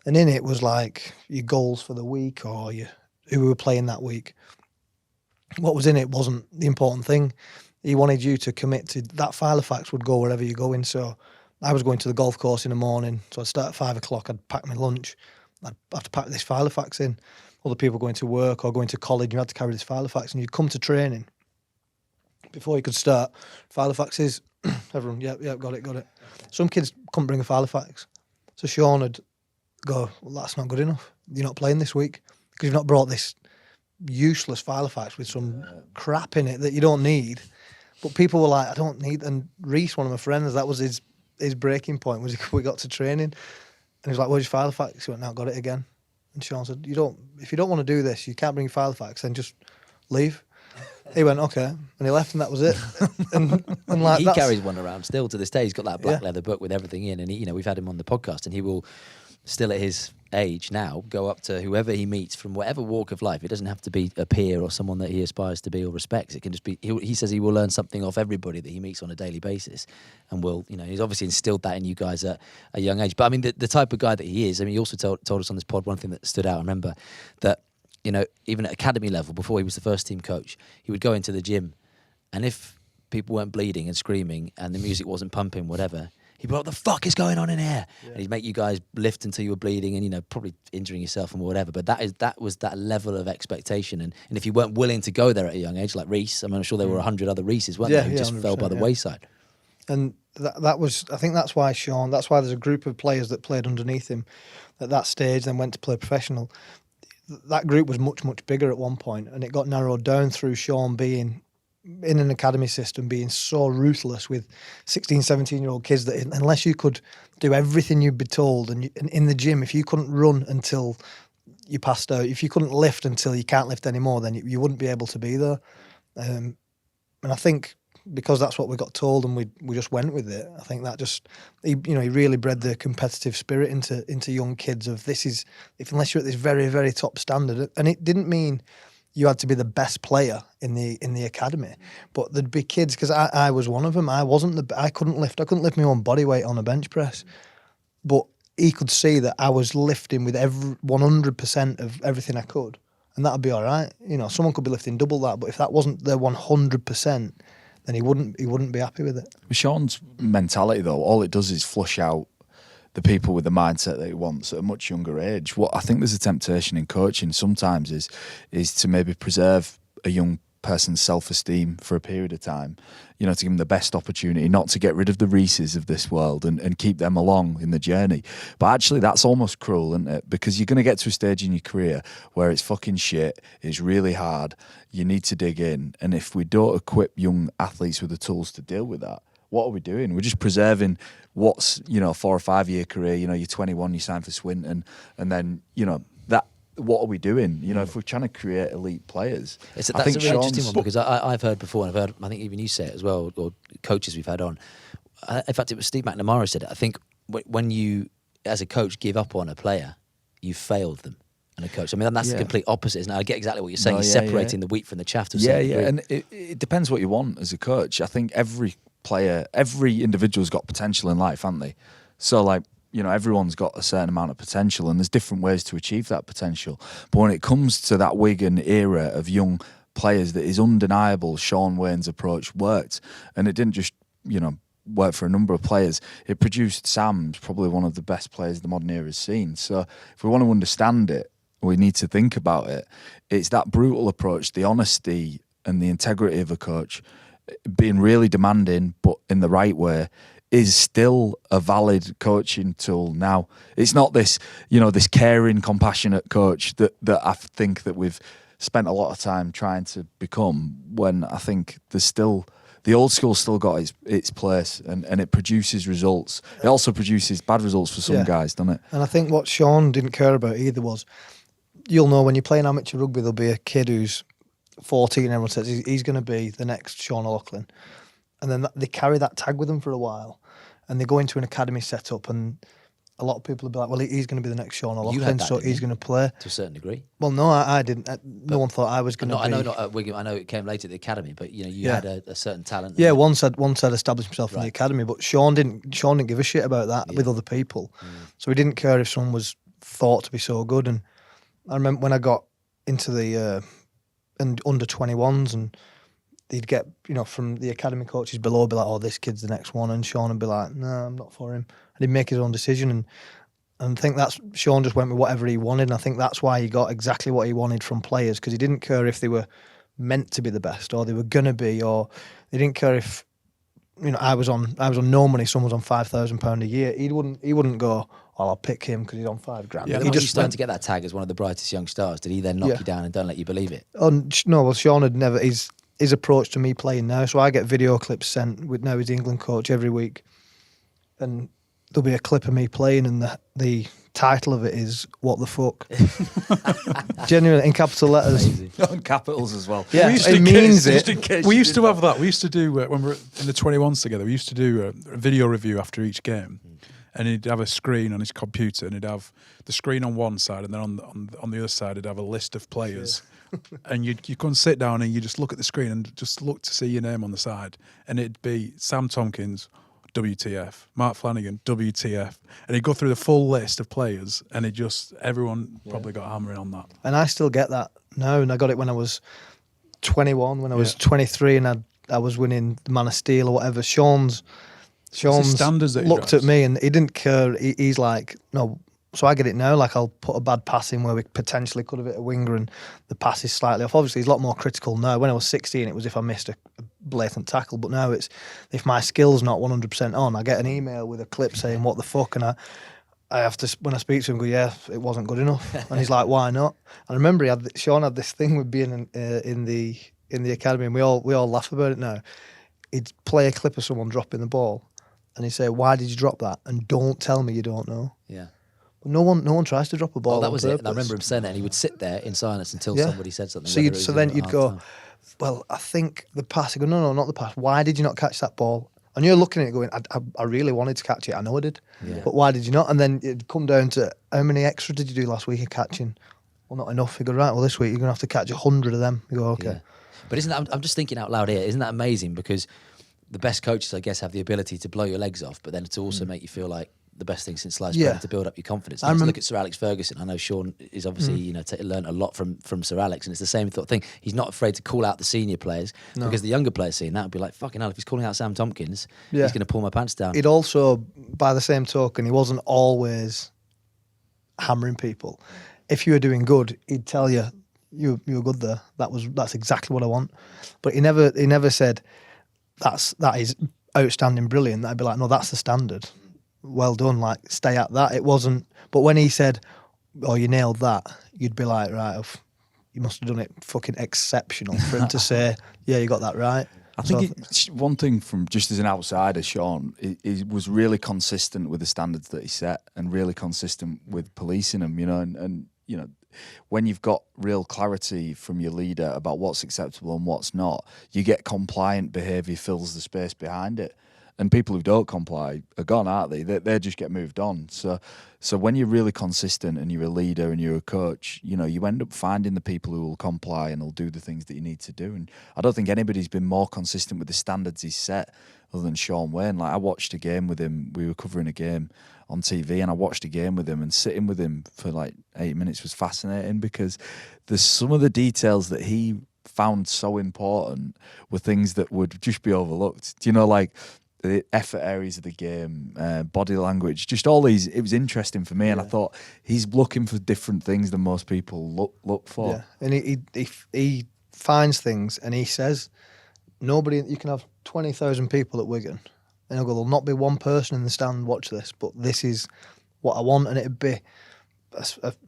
B: and in it was like your goals for the week or who we were playing that week. What was in it wasn't the important thing. He wanted you to commit to that. Filofax would go wherever you're going. So I was going to the golf course in the morning, so I'd start at 5 o'clock, I'd pack my lunch, I'd have to pack this Filofax in. Other people going to work or going to college, you had to carry this Filofax, and you'd come to training. Before you could start, Filofaxes, everyone, yeah, got it. Some kids couldn't bring a Filofax. So Shaun would go, well, that's not good enough. You're not playing this week because you've not brought this useless Filofax with some crap in it that you don't need. But people were like, I don't need. And Reese, one of my friends, that was his breaking point, was we got to training, and he was like, where's your Filofax? He went, now got it again. And Shaun said, if you don't want to do this, you can't bring your Filofax, then just leave. He went, okay, and he left, and that was it. and like,
A: he carries one around still to this day. He's got that black leather book with everything in, and we've had him on the podcast, and he will still, at his age now, go up to whoever he meets from whatever walk of life. It doesn't have to be a peer or someone that he aspires to be or respects. It can just be. He says he will learn something off everybody that he meets on a daily basis, and he's obviously instilled that in you guys at a young age. But I mean, the type of guy that he is. I mean, he also told us on this pod one thing that stood out. I remember that. Even at academy level, before he was the first team coach, he would go into the gym, and if people weren't bleeding and screaming and the music wasn't pumping, whatever, he'd be like, what the fuck is going on in here? Yeah. And he'd make you guys lift until you were bleeding and, probably injuring yourself and whatever. But that was that level of expectation. And if you weren't willing to go there at a young age, like Reese, I'm sure there were 100 other Reeses, weren't there, who just fell by the wayside.
B: And that was, I think that's why that's why there's a group of players that played underneath him at that stage, then went to play professional. that group was much, much bigger at one point, and it got narrowed down through Shaun being in an academy system, being so ruthless with 16, 17-year-old kids that unless you could do everything you'd be told, and in the gym, if you couldn't run until you passed out, if you couldn't lift until you can't lift anymore, then you wouldn't be able to be there. And I think because that's what we got told and we just went with it, I think that just, he really bred the competitive spirit into young kids of this is, unless you're at this very, very top standard. And it didn't mean you had to be the best player in the academy, but there'd be kids, because I was one of them. I couldn't lift my own body weight on a bench press, but he could see that I was lifting with 100% of everything I could, and that'd be all right. Someone could be lifting double that, but if that wasn't their 100%, then he wouldn't be happy with it.
C: With Shaun's mentality, though, all it does is flush out the people with the mindset that he wants at a much younger age. What I think there's a temptation in coaching sometimes is to maybe preserve a young person's self-esteem for a period of time, to give them the best opportunity, not to get rid of the Reeses of this world and keep them along in the journey. But actually that's almost cruel, isn't it? Because you're going to get to a stage in your career where it's fucking shit, it's really hard, you need to dig in. And if we don't equip young athletes with the tools to deal with that, what are we doing? We're just preserving what's, 4 or 5 year career, you're 21, you sign for Swinton, and then, that, what are we doing? If we're trying to create elite players.
A: That's a really interesting one, because I've heard before, and I've heard, I think even you say it as well, or coaches we've had on. In fact, it was Steve McNamara said it. I think when you, as a coach, give up on a player, you failed them. And a coach, that's the complete opposite, isn't it? I get exactly what you're saying. You're separating the wheat from the chaff to a certain degree.
C: And it depends what you want as a coach. I think every individual's got potential in life, haven't they? So everyone's got a certain amount of potential, and there's different ways to achieve that potential. But when it comes to that Wigan era of young players, that is undeniable. Shaun Wane's approach worked, and it didn't just work for a number of players. It produced Sam's probably one of the best players the modern era has seen. So if we want to understand it, we need to think about it. It's that brutal approach, the honesty and the integrity of a coach, being really demanding but in the right way, is still a valid coaching tool now. It's not this, this caring, compassionate coach that I think that we've spent a lot of time trying to become, when I think there's still, the old school still got its place, and it produces results. It also produces bad results for some guys, doesn't it?
B: And I think what Shaun didn't care about either was, you'll know when you're playing amateur rugby, there'll be a kid who's 14 and everyone says he's going to be the next Shaun O'Loughlin. And then they carry that tag with them for a while, and they go into an academy setup, and a lot of people will be like, well, he's going to be the next Shaun O'Loughlin, so he's going to play.
A: To a certain degree.
B: Well, no, I didn't. No one thought I was going to be.
A: I know not at Wigan. I know it came later at the academy, but you had a certain talent.
B: Yeah, once I'd established himself in the academy, but Shaun didn't give a shit about that with other people. So he didn't care if someone was thought to be so good. And I remember when I got into the under 21s, and they'd get, from the academy coaches below, be like, oh, this kid's the next one, and Shaun would be like, no, I'm not for him. And he'd make his own decision, and I think that's, Shaun just went with whatever he wanted, and I think that's why he got exactly what he wanted from players, because he didn't care if they were meant to be the best, or they were gonna be, or they didn't care if, I was on no money, someone was on £5,000 a year. He wouldn't go, well, I'll pick him because he's on £5,000.
A: Yeah, he just started to get that tag as one of the brightest young stars. Did he then knock you down and don't let you believe it?
B: Oh no, well, Shaun had never. His approach to me playing now, so I get video clips sent with, now he's the England coach, every week, and there'll be a clip of me playing, and the title of it is "What the fuck?" Genuinely in capital letters.
C: In capitals as well.
B: Yeah, it means it.
D: We used to have that. We used to do when we were in the 21s together. We used to do a video review after each game, and he'd have a screen on his computer, and he'd have the screen on one side, and then on the other side, he'd have a list of players. And you couldn't sit down and you just look at the screen and just look to see your name on the side, and it'd be Sam Tomkins, WTF, Mark Flanagan, WTF, and he'd go through the full list of players, and everyone probably got hammering on that. And
B: I still get that now, and I got it when I was 21, when I was 23, and I was winning the Man of Steel or whatever. Shaun's
D: standards that
B: looked at me, and he didn't care. He's like, no. So I get it now, like I'll put a bad pass in where we potentially could have hit a winger and the pass is slightly off. Obviously, he's a lot more critical now. When I was 16, it was if I missed a blatant tackle, but now it's if my skill's not 100% on, I get an email with a clip saying, what the fuck? And I have to, when I speak to him, go, yeah, it wasn't good enough. And he's like, why not? And I remember Shaun had this thing with being in the academy, and we all laugh about it now. He'd play a clip of someone dropping the ball, and he'd say, why did you drop that? And don't tell me you don't know.
A: Yeah.
B: But no one tries to drop a ball.
A: Oh, that
B: on
A: was
B: purpose.
A: it. And I remember him saying that, and he would sit there in silence until
B: Yeah.
A: somebody said something.
B: So then you'd go, well, I think the pass. I go, no, not the pass. Why did you not catch that ball? And you're looking at it going, I really wanted to catch it. I know I did.
A: Yeah.
B: But why did you not? And then it'd come down to, how many extra did you do last week of catching? Well, not enough. You go, right, well, this week you're going to have to catch 100 of them. You go, okay.
A: Yeah. But isn't that, I'm just thinking out loud here, isn't that amazing? Because the best coaches, I guess, have the ability to blow your legs off, but then to also make you feel like the best thing since sliced bread, to build up your confidence. I look at Sir Alex Ferguson. I know Shaun is obviously, learned a lot from Sir Alex, and it's the same sort of thing. He's not afraid to call out the senior players because the younger players seeing that would be like, fucking hell, if he's calling out Sam Tomkins, he's going to pull my pants down.
B: He'd also, by the same token, he wasn't always hammering people. If you were doing good, he'd tell you, you were good there. That's exactly what I want. But he never said that is outstanding, brilliant. I'd be like, no, that's the standard. Well done, like stay at that. It wasn't. But when he said, "Oh, you nailed that," you'd be like, right, you must have done it fucking exceptional for him to say, "Yeah, you got that right."
C: I think one thing from just as an outsider, Shaun, he was really consistent with the standards that he set and really consistent with policing them. And when you've got real clarity from your leader about what's acceptable and what's not, you get compliant behaviour fills the space behind it. And people who don't comply are gone, aren't they? They just get moved on. So when you're really consistent and you're a leader and you're a coach, you end up finding the people who will comply and will do the things that you need to do. And I don't think anybody's been more consistent with the standards he's set other than Shaun Wane. Like, I watched a game with him. We were covering a game on TV, and I watched a game with him, and sitting with him for like 8 minutes was fascinating because there's some of the details that he found so important were things that would just be overlooked. Like the effort areas of the game, body language, just all these. It was interesting for me, and I thought he's looking for different things than most people look for.
B: Yeah, and he finds things, and he says, nobody. You can have 20,000 people at Wigan, and he'll go, there'll not be one person in the stand watch this, but this is what I want, and it'd be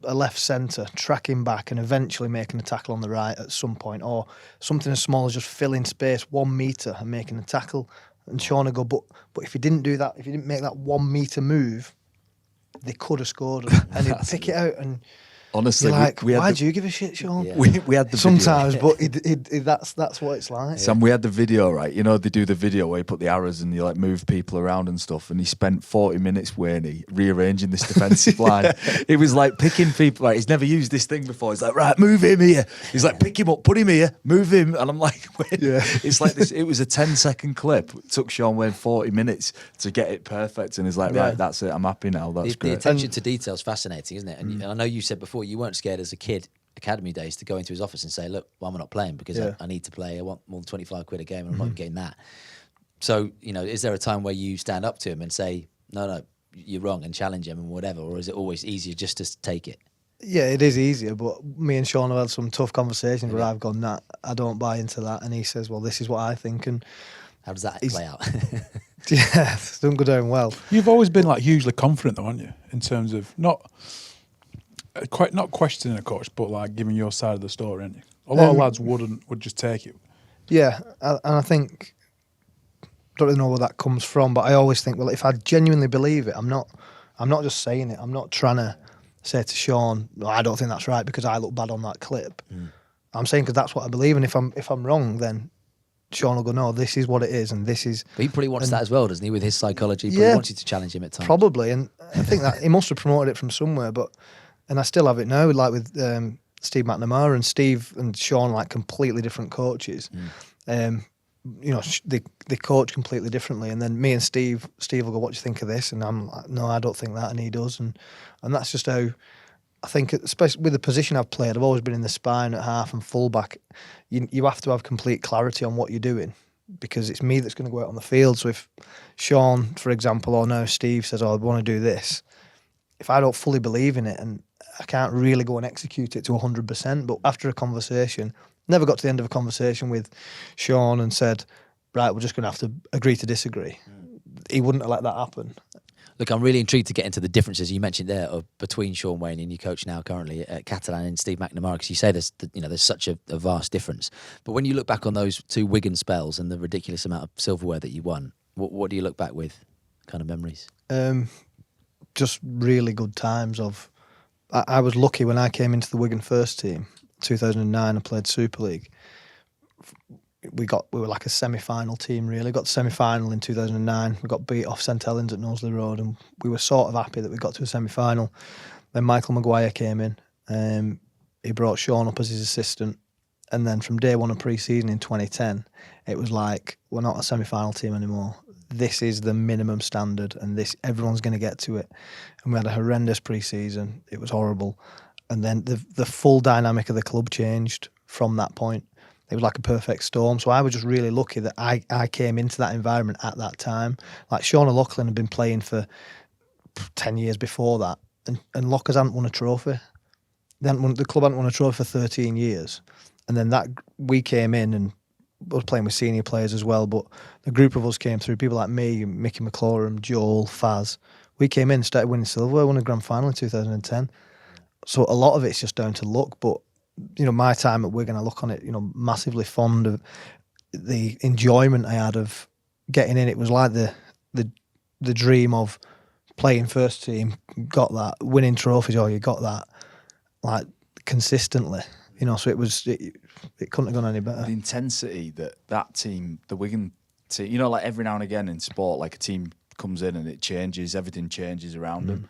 B: a left centre tracking back and eventually making a tackle on the right at some point, or something as small as just filling space 1 metre and making a tackle. And Shaun would go, but if you didn't do that, if you didn't make that 1 metre move, they could have scored. And he'd pick it out, and
C: honestly,
B: you're like, why do you give a shit, Shaun?
C: Yeah. We had the
B: sometimes,
C: video.
B: but that's what it's like.
C: Sam, we had the video, right? They do the video where you put the arrows and you like move people around and stuff. And he spent 40 minutes, Wane, rearranging this defensive line. It was like picking people. Like, he's never used this thing before. He's like, right, move him here. He's like, pick him up, put him here, move him. And I'm like, it's like this. It was a 10-second clip. It took Shaun Wane 40 minutes to get it perfect. And he's like, right, that's it. I'm happy now. That's great.
A: The attention to detail is fascinating, isn't it? And I know you said before you weren't scared as a kid, academy days, to go into his office and say, look, why am I not playing? Because I need to play. I want more than 25 quid a game, and I'm not even getting that. So, is there a time where you stand up to him and say, no, you're wrong, and challenge him and whatever? Or is it always easier just to take it?
B: Yeah, it is easier, but me and Shaun have had some tough conversations where I've gone, nah, I don't buy into that. And he says, well, this is what I think. And
A: how does that play out?
B: Yeah, it doesn't go down well.
D: You've always been like hugely confident though, haven't you? In terms of not questioning a coach, but like giving your side of the story, aren't you? A lot of lads would just take it.
B: Yeah, and I think, don't really know where that comes from, but I always think, well, if I genuinely believe it, I'm not just saying it. I'm not trying to say to Shaun, no, I don't think that's right because I look bad on that clip. I'm saying because that's what I believe, and if I'm wrong, then Shaun will go, no, this is what it is, and this is.
A: But he probably wants that as well, doesn't he? With his psychology, he probably wants you to challenge him at times.
B: Probably, and I think that he must have promoted it from somewhere, and I still have it now, like with Steve McNamara and Steve and Shaun, like completely different coaches. They coach completely differently, and then me and Steve will go, what do you think of this? And I'm like, no, I don't think that, and he does, and that's just how I think, especially with the position I've played, I've always been in the spine at half and fullback. You have to have complete clarity on what you're doing, because it's me that's going to go out on the field. So if Shaun, for example, or now Steve says, oh, I want to do this, if I don't fully believe in it and I can't really go and execute it to 100%, but after a conversation, never got to the end of a conversation with Shaun and said, right, we're just going to have to agree to disagree. He wouldn't have let that happen.
A: Look, I'm really intrigued to get into the differences you mentioned there between Shaun Wane and your coach now currently at Catalan and Steve McNamara, because you say there's such a vast difference. But when you look back on those 2 Wigan spells and the ridiculous amount of silverware that you won, what do you look back with, kind of memories?
B: Just really good times. I was lucky when I came into the Wigan first team, 2009. I played Super League. We were like a semi-final team, really. Got to semi-final in 2009. We got beat off St Helens at Knowsley Road, and we were sort of happy that we got to a semi-final. Then Michael Maguire came in. He brought Shaun up as his assistant, and then from day one of pre-season in 2010, it was like, we're not a semi-final team anymore. This is the minimum standard, and everyone's going to get to it. And we had a horrendous pre-season. It was horrible. And then the full dynamic of the club changed from that point. It was like a perfect storm. So I was just really lucky that I came into that environment at that time. Like Sean O'Loughlin had been playing for 10 years before that, and Lockers hadn't won a trophy. The club hadn't won a trophy for 13 years. And then we came in and was playing with senior players as well, but the group of us came through, people like me, Mickey McClorum, Joel, Faz. We came in and started winning silverware, won a grand final in 2010. So a lot of it's just down to luck, but my time at Wigan, I look on it, massively fond of the enjoyment I had of getting in. It was like the dream of playing first team, got that, winning trophies, you got that, like, consistently. So it couldn't have gone any better.
C: The intensity that team, the Wigan team, like every now and again in sport, like a team comes in and it changes, everything changes around them.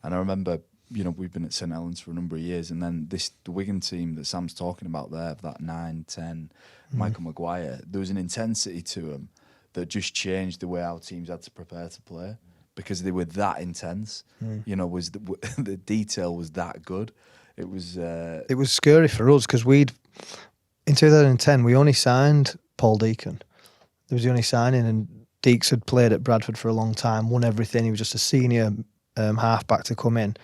C: And I remember, we've been at St Helens for a number of years, and then the Wigan team that Sam's talking about there, that 9, 10, Michael Maguire, there was an intensity to them that just changed the way our teams had to prepare to play, because they were that intense. Was the detail was that good. It was
B: scary for us, because in 2010 we only signed Paul Deacon. It was the only signing, and Deeks had played at Bradford for a long time, won everything. He was just a senior half-back to come in.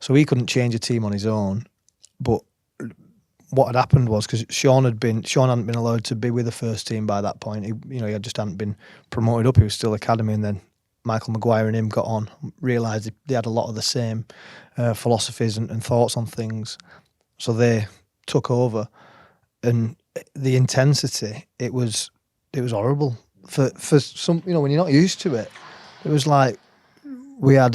B: So he couldn't change a team on his own. But what had happened was, because Shaun hadn't been allowed to be with the first team by that point. He just hadn't been promoted up. He was still academy, and then Michael Maguire and him got on, realised they had a lot of the same philosophies and thoughts on things. So they took over, and the intensity, it was horrible for some. When you're not used to it, it was like we had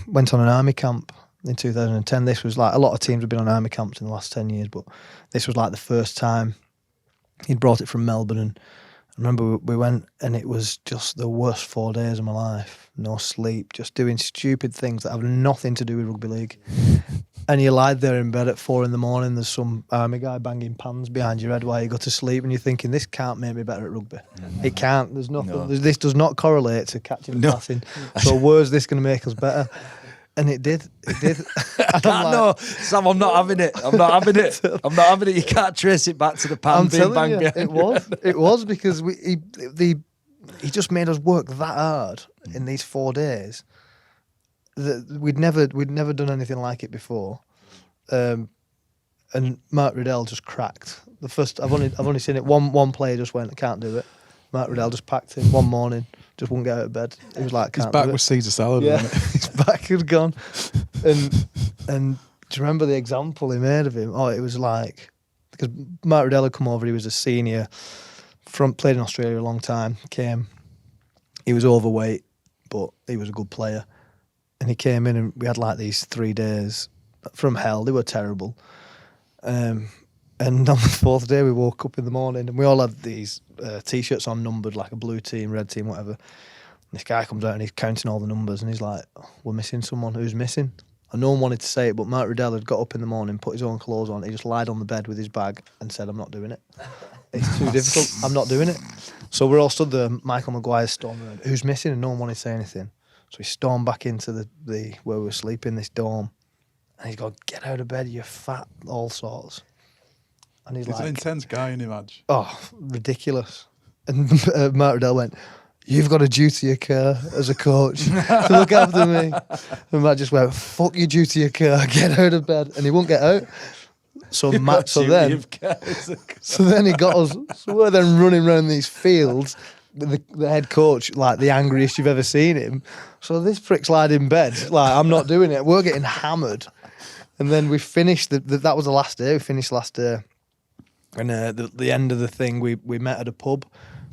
B: went on an army camp in 2010. This was like, a lot of teams have been on army camps in the last 10 years, but this was like the first time. He'd brought it from Melbourne, and I remember we went, and it was just the worst 4 days of my life. No sleep, just doing stupid things that have nothing to do with rugby league. And you lie there in bed at 4 a.m, there's some army guy banging pans behind your head while you go to sleep, and you're thinking, this can't make me better at rugby. It can't. There's nothing. No. This does not correlate to catching and passing. So where's this going to make us better? And it did. It did.
C: No, Sam, I'm not having it. I'm not having it. You can't trace it back to the pan being banged behind.
B: It was because he just made us work that hard in these 4 days. We'd never done anything like it before, and Mark Riddell just cracked. The first I've only seen it. One player just went, I can't do it. Mark Riddell just packed him one morning, just wouldn't get out of bed. He was like,
D: his back was Caesar salad.
B: Yeah,
D: wasn't it?
B: his back had gone. And do you remember the example he made of him? Oh, it was like, because Mark Riddell had come over. He was a senior, played in Australia a long time. He was overweight, but he was a good player. And he came in, and we had like these 3 days from hell. They were terrible. And on the 4th day, we woke up in the morning, and we all had these T-shirts on, numbered, like a blue team, red team, whatever. And this guy comes out, and he's counting all the numbers, and he's like, we're missing someone. Who's missing? And no one wanted to say it, but Mark Riddell had got up in the morning, put his own clothes on. He just lied on the bed with his bag and said, I'm not doing it. It's too difficult. I'm not doing it. So we're all stood there. Michael Maguire stormed around. Who's missing? And no one wanted to say anything. So he stormed back into the where we were sleeping, this dorm. And he's going, get out of bed, you fat, all sorts. And he's like,
D: an intense guy, in Image.
B: Oh, ridiculous. And Mark Riddell went, you've got a duty of care as a coach to look after me. And Matt just went, fuck your duty of care, get out of bed. And he won't get out. So then he got us. So we're then running around these fields, the head coach, like the angriest you've ever seen him. So this prick's lied in bed, like I'm not doing it. We're getting hammered, and then we finished. That was the last day. We finished last day, and the end of the thing, we met at a pub.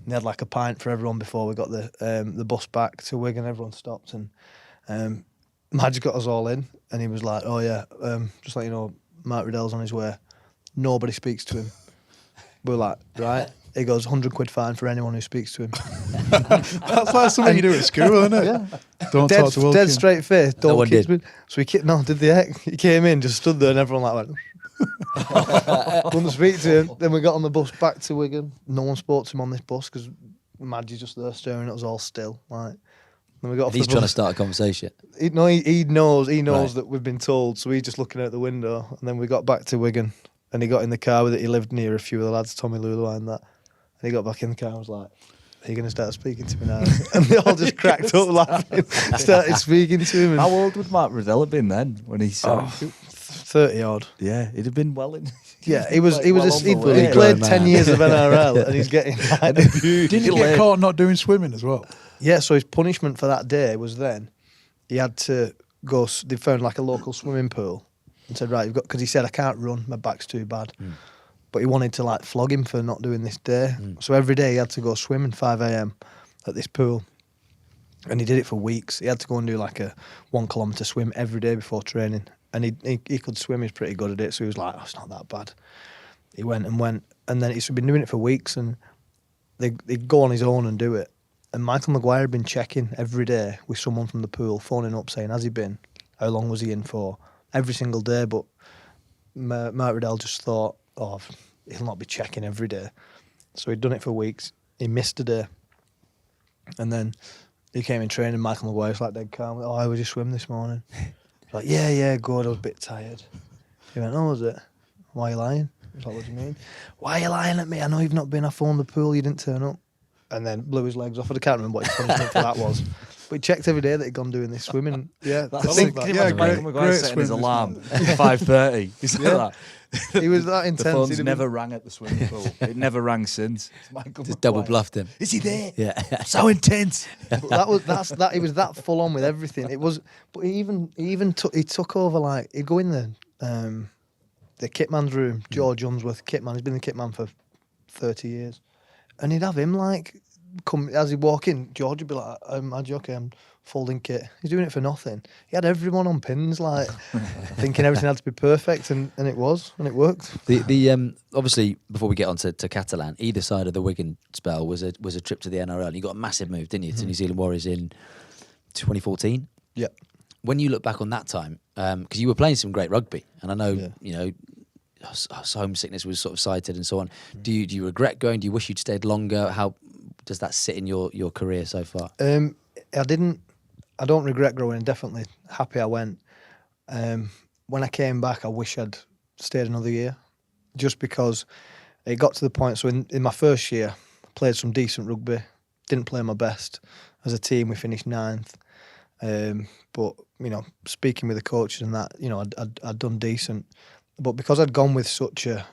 B: And they had like a pint for everyone before we got the bus back to Wigan. Everyone stopped, and Madge got us all in, and he was like, "Oh yeah, just let you know, Mark Riddell's on his way. Nobody speaks to him." We're like, "Right." He goes, £100 fine for anyone who speaks to him.
D: That's like something you do at school, isn't it?
B: Yeah.
D: Don't talk to Wilkin.
B: Dead straight face.
A: No
B: Don't
A: one
B: kiss
A: did.
B: me. So did the heck? He came in, just stood there, and everyone like went. Wouldn't speak to him. Then we got on the bus back to Wigan. No one spoke to him on this bus because Madge's just there staring at us all still. Like, then we got off
A: He's
B: the
A: trying to
B: bus.
A: start a conversation.
B: He knows
A: Right.
B: that we've been told. So he's just looking out the window. And then we got back to Wigan, and he got in the car with it. He lived near a few of the lads, Tommy Lulu and that. And he got back in the car and was like, "Are you going to start speaking to me now?" And they all just cracked up laughing. Started speaking to him. And
C: How old would Mark Riddell have been then when he signed?
B: 30 odd.
C: Yeah, he'd have been well in.
B: Yeah, he was. He
C: Well
B: was.
C: on the
B: He
C: way.
B: played
A: Grown
B: 10
A: man.
B: years of NRL, and he's getting like,
D: Didn't he get caught not doing swimming as well?
B: Yeah. So his punishment for that day was then he had to go. They found like a local swimming pool and said, "Right, you've got," because he said, "I can't run. My back's too bad." But he wanted to like flog him for not doing this day. So every day he had to go swimming 5 a.m. at this pool. And he did it for weeks. He had to go and do like a 1 kilometre swim every day before training. And he could swim, he's pretty good at it. So he was like, "Oh, it's not that bad." He went. And then he's been doing it for weeks. And they'd go on his own and do it. And Michael Maguire had been checking every day with someone from the pool, phoning up saying, "Has he been? How long was he in for?" Every single day. But Mark Riddell just thought, "Oh, he'll not be checking every day." So he'd done it for weeks. He missed a day. And then he came in training. Michael Maguire's like dead calm. "Oh, how was your swim this morning?" He's like, yeah, good. I was a bit tired." He went, "Oh, was it? Why are you lying?" He's like, "What do you mean?" "Why are you lying at me? I know you've not been. I phoned the pool. You didn't turn up." And then blew his legs off. I can't remember what his punishment for that was. But he checked every day that he'd gone doing this swimming. Yeah,
C: That's
B: I think
C: like,
D: yeah,
C: yeah,
D: great-
C: Maguire
D: great
C: setting his
D: swim this
C: alarm at 5:30. He's like
B: Yeah.
C: that.
B: he was that
C: The
B: intense.
C: phone's
B: He'd have
C: never rang at the swimming pool. It never rang since. It's Michael
A: Just double
C: Maguire.
A: bluffed him.
C: Is he there?
A: Yeah.
C: So intense.
B: But he was that full on with everything. It was, but he took over like he'd go in the kitman's room. George Unsworth, kitman. He's been the kitman for 30 years, and he'd have him like come as he'd walk in. George would be like, "I'm okay, I'm folding kit." He's doing it for nothing. He had everyone on pins, like thinking everything had to be perfect, and it was, and it worked.
A: The obviously before we get on to Catalan, either side of the Wigan spell was a trip to the NRL. You got a massive move, didn't you, to New Zealand Warriors in 2014.
B: Yeah.
A: When you look back on that time, because you were playing some great rugby, and I know
B: Yeah.
A: you know homesickness was sort of cited and so on. Do you regret going? Do you wish you'd stayed longer? How does that sit in your career so far?
B: I don't regret growing. Definitely happy I went. When I came back, I wish I'd stayed another year, just because it got to the point. So in my first year, I played some decent rugby. Didn't play my best. As a team, we finished 9th. But you know, speaking with the coaches and that, you know, I'd done decent. But because I'd gone with such a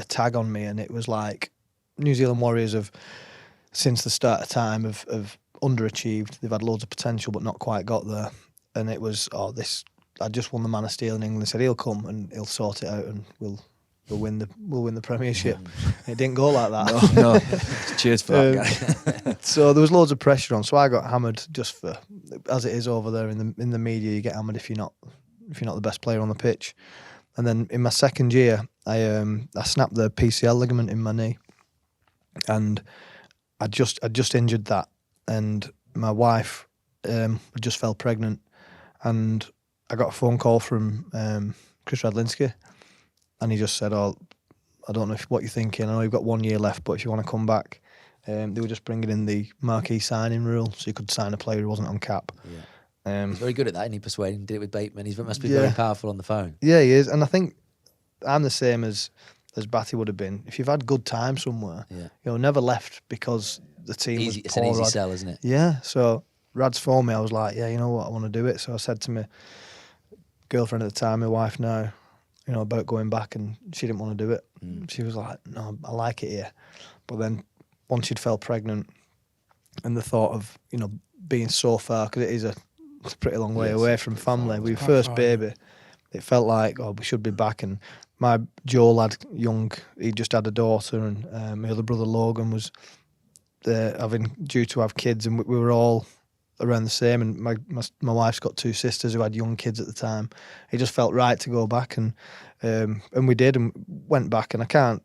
B: tag on me, and it was like New Zealand Warriors have, since the start of time, have underachieved. They've had loads of potential but not quite got there. And it was, I just won the Man of Steel in England. They said he'll come and he'll sort it out and we'll win the Premiership. It didn't go like that.
C: No. Cheers for that, guy.
B: So there was loads of pressure on. So I got hammered just for, as it is over there in the media, you get hammered if you're not the best player on the pitch. And then in my second year, I snapped the PCL ligament in my knee, and I just injured that. And my wife just fell pregnant, and I got a phone call from Chris Radlinski, and he just said, "Oh, I don't know what you're thinking. I know you've got 1 year left, but if you want to come back," they were just bringing in the marquee signing rule, so you could sign a player who wasn't on cap.
A: Yeah. He's very good at that, and he persuaded him, did it with Bateman. He must be
B: Yeah.
A: very powerful on the phone.
B: Yeah, he is, and I think I'm the same as Batty would have been. If you've had good time somewhere, never left because the team was
A: It's
B: poor.
A: an easy
B: Rad.
A: sell, isn't it?
B: Yeah, so Rad's phoned me. I was like, yeah, you know what, I want to do it. So I said to my girlfriend at the time, my wife now, about going back, and she didn't want to do it. She was like, "No, I like it here." But then once she'd fell pregnant, and the thought of being so far, because it is a pretty long way
A: Yes,
B: away from family.
D: far.
B: With your
D: Quite
B: first
D: far,
B: baby, it felt like we should be back. And my Joe lad, young, he just had a daughter, and my other brother Logan was due to have kids, and we were all around the same. And my wife's got 2 sisters who had young kids at the time. It just felt right to go back, and we did, and went back. And I can't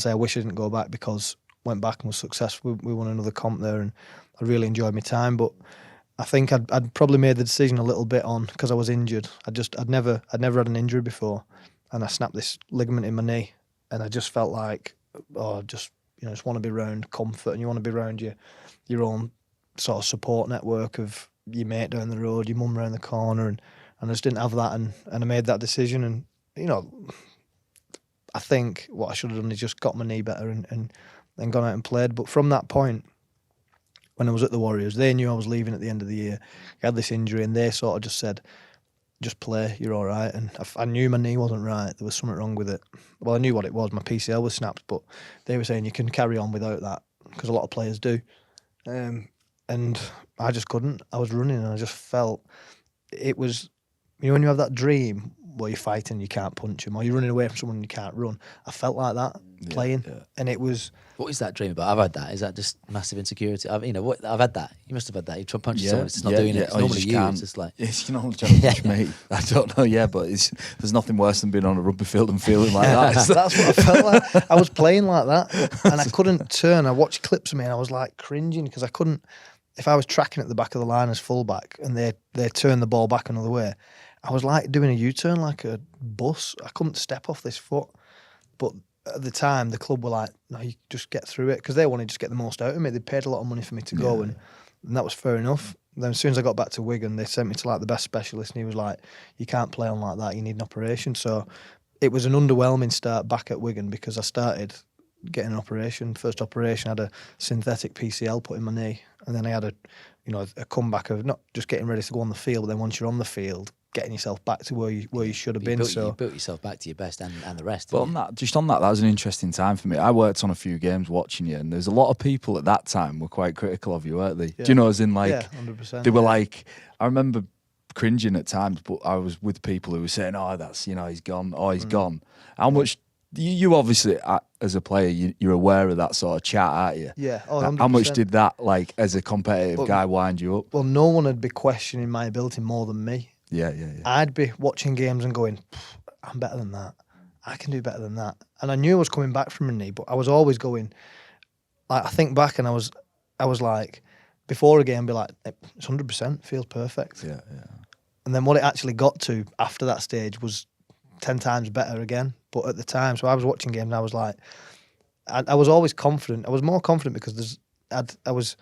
B: say I wish I didn't go back, because went back and was successful. We won another comp there, and I really enjoyed my time. But I think I'd probably made the decision a little bit on, because I was injured. I'd never had an injury before, and I snapped this ligament in my knee, and I just felt like, just want to be around comfort, and you want to be around your own sort of support network of your mate down the road, your mum around the corner, and I just didn't have that, and I made that decision. And I think what I should have done is just got my knee better and gone out and played. But from that point, when I was at the Warriors, they knew I was leaving at the end of the year. I had this injury, and they sort of just said, just play, you're all right. And I knew my knee wasn't right. There was something wrong with it. Well, I knew what it was. My PCL was snapped, but they were saying you can carry on without that, because a lot of players do. And I just couldn't. I was running, and I just felt it was, when you have that dream where you're fighting, you can't punch them, or you're running away from someone and you can't run. I felt like that playing, and it was.
A: What is that dream about? I've had that. Is that just massive insecurity? I've had that. You must have had that. You try to punch someone, it's just not doing it. It's normally you. It's just like
C: it's normally trying to punch me. I don't know. Yeah, but there's nothing worse than being on a rugby field and feeling like that.
B: That's what I felt like. I was playing like that, and I couldn't turn. I watched clips of me, and I was like cringing, because I couldn't. If I was tracking at the back of the line as fullback, and they turned the ball back another way, I was like doing a U-turn like a bus. I couldn't step off this foot. But at the time, the club were like, no, you just get through it, because they wanted to just get the most out of me. They paid a lot of money for me to go, and that was fair enough. Then as soon as I got back to Wigan, they sent me to like the best specialist, and he was like, you can't play on like that, you need an operation. So it was an underwhelming start back at Wigan, because I started getting an operation. First operation, I had a synthetic PCL put in my knee, and then I had a comeback of not just getting ready to go on the field, but then once you're on the field, getting yourself back to where you should have been.
A: You built yourself back to your best, and the rest.
C: But on that was an interesting time for me. I worked on a few games watching you, and there's a lot of people at that time were quite critical of you, weren't they?
B: Yeah.
C: Do you know, as in like,
B: 100%,
C: they were like, I remember cringing at times, but I was with people who were saying, oh, that's, he's gone, he's gone. How much, you obviously, as a player, you're aware of that sort of chat, aren't you?
B: Yeah. 100%.
C: How much did that, like, as a competitive guy, wind you up?
B: Well, no one would be questioning my ability more than me.
C: Yeah.
B: I'd be watching games and going, I'm better than that. I can do better than that. And I knew I was coming back from a knee, but I was always going, like, I think back, and I was like, before a game, be like, it's 100%, feels perfect.
C: Yeah.
B: And then what it actually got to after that stage was 10 times better again. But at the time, so I was watching games, and I was like, I was always confident. I was more confident because I was,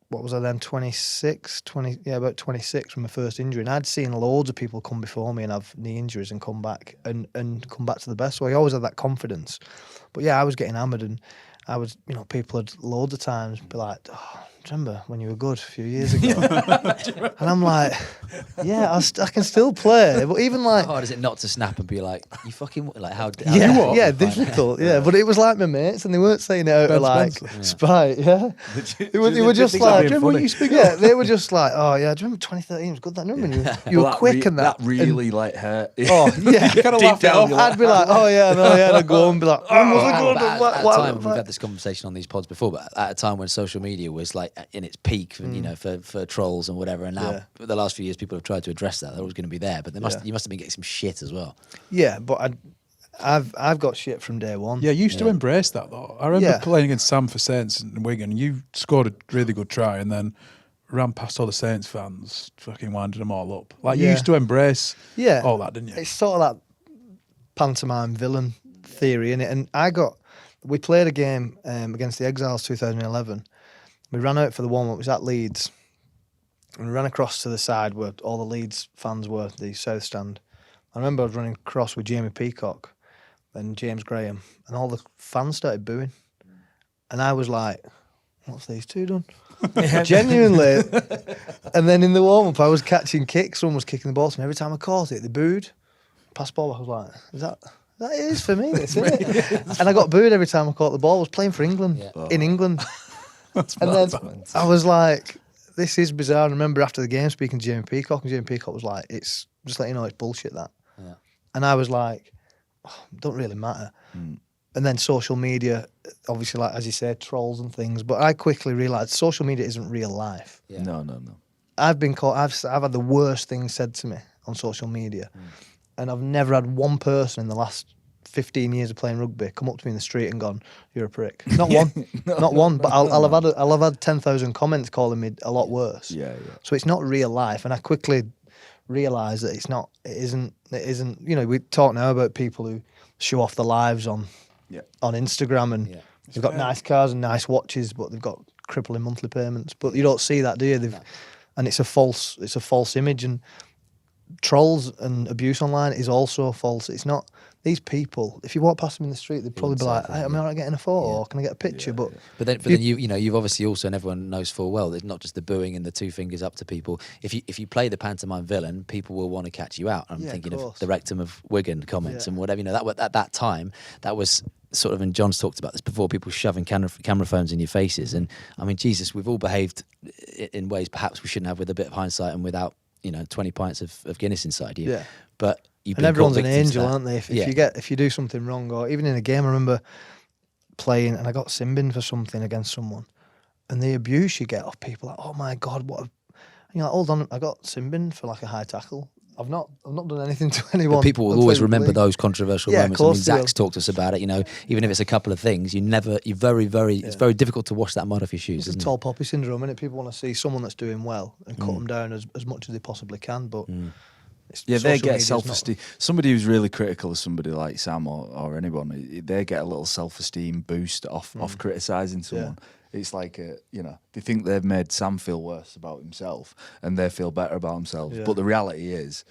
B: what was I then, 26, about 26 from my first injury. And I'd seen loads of people come before me and have knee injuries and come back and come back to the best. So I always had that confidence. But yeah, I was getting hammered, and I was, people had loads of times be like, oh, remember when you were good a few years ago? And I'm like, yeah, I can still play. But even like,
A: how hard is it not to snap and be like, you fucking, like, how
B: yeah, difficult, yeah. But it was like my mates, and they weren't saying it out of like spite, yeah. They were just like, do you remember what you used to be? Yeah, they were just like, oh yeah, do you remember 2013 was good? That remember you were quick and that
C: really like hurt.
B: Oh yeah,
D: kind of laugh it off.
B: I'd be like, oh yeah, no, yeah, and I'd go and be like, when was I good?
A: At a time, we've had this conversation on these pods before, but at a time when social media was like in its peak, for trolls and whatever, and now the last few years people have tried to address that. They're always going to be there, but you must have been getting some shit as well.
B: Yeah, but I've got shit from day one.
D: Yeah, you used to embrace that though. I remember playing against Sam for Saints in Wigan, and you scored a really good try, and then ran past all the Saints fans, fucking winding them all up. Like you used to embrace all that, didn't you?
B: It's sort of that pantomime villain theory, innit? And we played a game against the Exiles 2011. We ran out for the warm-up. It was at Leeds. And we ran across to the side where all the Leeds fans were, the South Stand. I remember I was running across with Jamie Peacock and James Graham, and all the fans started booing. And I was like, what's these two done? Genuinely. And then in the warm-up, I was catching kicks. Someone was kicking the ball to me. Every time I caught it, they booed. Pass ball, I was like, that is for me, isn't it? And I got booed every time I caught the ball. I was playing for England, in England. And then I was like, this is bizarre. And I remember after the game speaking to Jamie Peacock, and Jamie Peacock was like, it's just let you know it's bullshit that.
A: Yeah.
B: And I was like, oh, don't really matter. And then social media, obviously, like as you said, trolls and things. But I quickly realised social media isn't real life.
A: Yeah.
C: No.
B: I've been caught. I've had the worst things said to me on social media, and I've never had one person in the last 15 years of playing rugby come up to me in the street and gone, "You're a prick." Not one, not one. But I'll have had 10,000 comments calling me a lot worse.
C: Yeah.
B: So it's not real life, and I quickly realised that it's not. It isn't. You know, we talk now about people who show off their lives on Instagram, and they've got nice cars and nice watches, but they've got crippling monthly payments. But you don't see that, do you? And it's a false image, and trolls and abuse online is also false. It's not these people. If you walk past them in the street, they'd probably be like, hey, "Am I alright getting a photo? Or can I get a picture?" But
A: then you've obviously also, and everyone knows full well, it's not just the booing and the two fingers up to people. If you play the pantomime villain, people will want to catch you out. I'm thinking of the rectum of Wigan comments and whatever. You know, that at that time that was sort of, and John's talked about this before, people shoving camera phones in your faces. And I mean, Jesus, we've all behaved in ways perhaps we shouldn't have, with a bit of hindsight and without 20 pints of Guinness inside you. Yeah. But
B: and everyone's an angel, aren't they? If you do something wrong, or even in a game, I remember playing and I got sin-binned for something against someone, and the abuse you get off people, like, oh my God, what? You're like, hold on, I got sin-binned for like a high tackle. I've not done anything to anyone.
A: But people will always remember those controversial moments.
B: I mean,
A: Zach's talked to us about it. Even if it's a couple of things, it's very difficult to wash that mud off your shoes.
B: It's a tall poppy syndrome, and people want to see someone that's doing well and cut them down as much as they possibly can. But
C: they get self-esteem. Somebody who's really critical of somebody like Sam or anyone, they get a little self-esteem boost off criticising someone. It's like, they think they've made Sam feel worse about himself and they feel better about themselves. Yeah. But the reality is,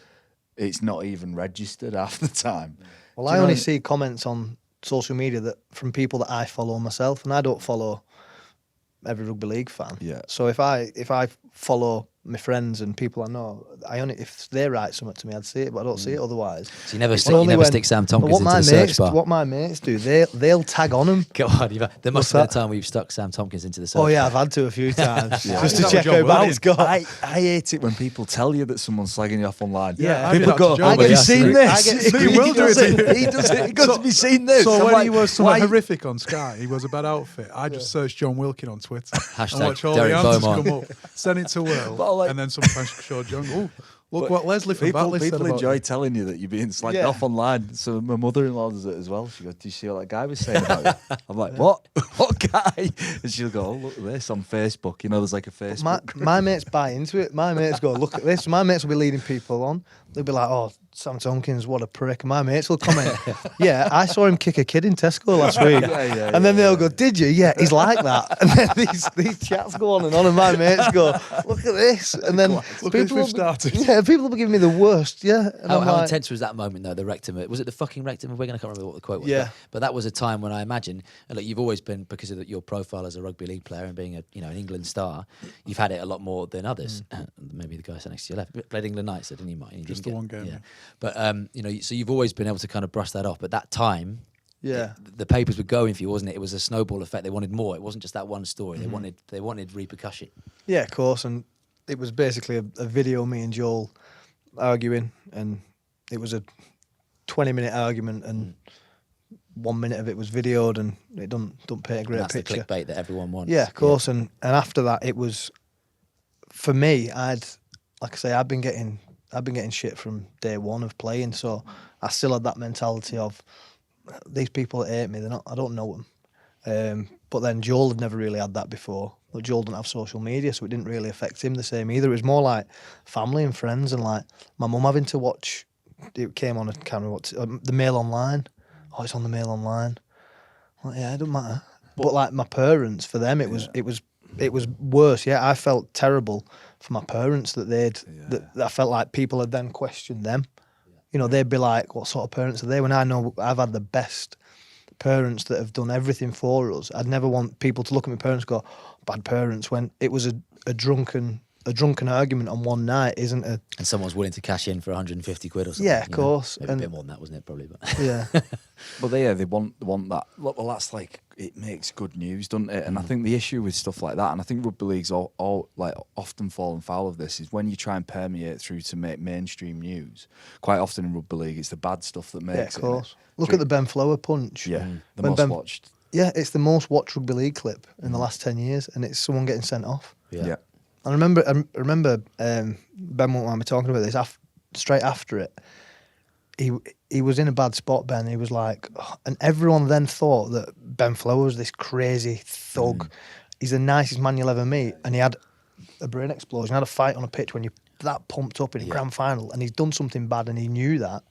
C: it's not even registered half the time.
B: Well, I only see comments on social media that from people that I follow myself, and I don't follow every rugby league fan.
C: Yeah.
B: So if I follow my friends and people I know, if they write something to me, I'd see it, but I don't see it otherwise.
A: So you never stick Sam Tomkins into the search bar.
B: What my mates do, they'll tag on them.
A: Go on, there must have been a time where you've stuck Sam Tomkins into the search bar.
B: Oh yeah, I've had to a few times just to check how bad it's got.
C: I hate it when people tell you that someone's slagging you off online.
B: Yeah,
C: people go, "Have you seen this?"
D: He will do it.
C: He does it. He goes, "Have you seen this?"
D: So when he was somewhat horrific on Sky, he was a bad outfit. I just searched John Wilkin on Twitter and watch all the answers come up. Send it to Will, and then sometimes show John. Oh, look what Leslie from Batley said about
C: people enjoy
D: you.
C: telling you that you're being slagged off online. So my mother-in-law does it as well. She goes, "Did you see what that guy was saying about you?" I'm like, "What? What guy?" And she'll go, "Oh, look at this on Facebook." There's like a Facebook.
B: My mates buy into it. My mates go, "Look at this." My mates will be leading people on. They'll be like, "Oh, Sam Tomkins, what a prick." And my mates will comment, "Yeah, I saw him kick a kid in Tesco last week." And then they'll go, "Did you?" "Yeah, he's like that." And then these chats go on, and my mates go, "Look at this." And then
D: look who we've started.
B: Yeah, people will be giving me the worst. Yeah. And
A: how intense was that moment though? The rectum, was it the fucking rectum of Wigan? I can't remember what the quote was.
B: Yeah.
A: But that was a time when I imagine, look, you've always been, because of your profile as a rugby league player and being an England star, you've had it a lot more than others. Maybe the guy sat next to your left played England Knights, so didn't you?
D: Just the one game.
A: Yeah. But so you've always been able to kind of brush that off. But that time,
B: yeah,
A: the papers were going for you, wasn't it? It was a snowball effect. They wanted more. It wasn't just that one story. They wanted repercussion.
B: Yeah, of course. And it was basically a video of me and Joel arguing, and it was a 20-minute argument, and 1 minute of it was videoed, and it don't paint a great
A: that's
B: picture.
A: The clickbait that everyone wants.
B: Yeah, of course. And after that, it was, for me, like I say, I've been getting shit from day one of playing, so I still had that mentality of these people that hate me, I don't know them. But then Joel had never really had that before. But Joel didn't have social media, so it didn't really affect him the same either. It was more like family and friends, and like my mum having to watch. It came on, I can't remember the Mail Online. Oh, it's on the Mail Online. I'm like, yeah, it doesn't matter. But like my parents, for them, it was worse. Yeah, I felt terrible for my parents that I felt like people had then questioned them. They'd be like, "What sort of parents are they?" When I know I've had the best parents that have done everything for us. I'd never want people to look at my parents and go, "Bad parents," when it was a drunken a drunken argument on one night isn't a...
A: And someone's willing to cash in for 150 quid or something.
B: Yeah, of course.
A: Maybe a
B: And-
A: bit more than that, wasn't it? Probably. But
B: Yeah.
C: But they want that. Well, that's like, it makes good news, doesn't it? And I think the issue with stuff like that, and I think rugby league's all like often fallen foul of this, is when you try and permeate through to make mainstream news. Quite often in rugby league, it's the bad stuff that makes
B: Yeah,
C: it.
B: of course. Look at the Ben Flower punch.
C: Yeah, the
B: When
C: most
B: Ben-
C: watched.
B: Yeah, it's the most watched rugby league clip in the last 10 years, and it's someone getting sent off.
C: Yeah.
B: I remember Ben won't mind me talking about this. Straight after it, he was in a bad spot, Ben. He was like, and everyone then thought that Ben Flower was this crazy thug. He's the nicest man you'll ever meet, and he had a brain explosion. He had a fight on a pitch when you're that pumped up in a grand final, and he's done something bad, and he knew that.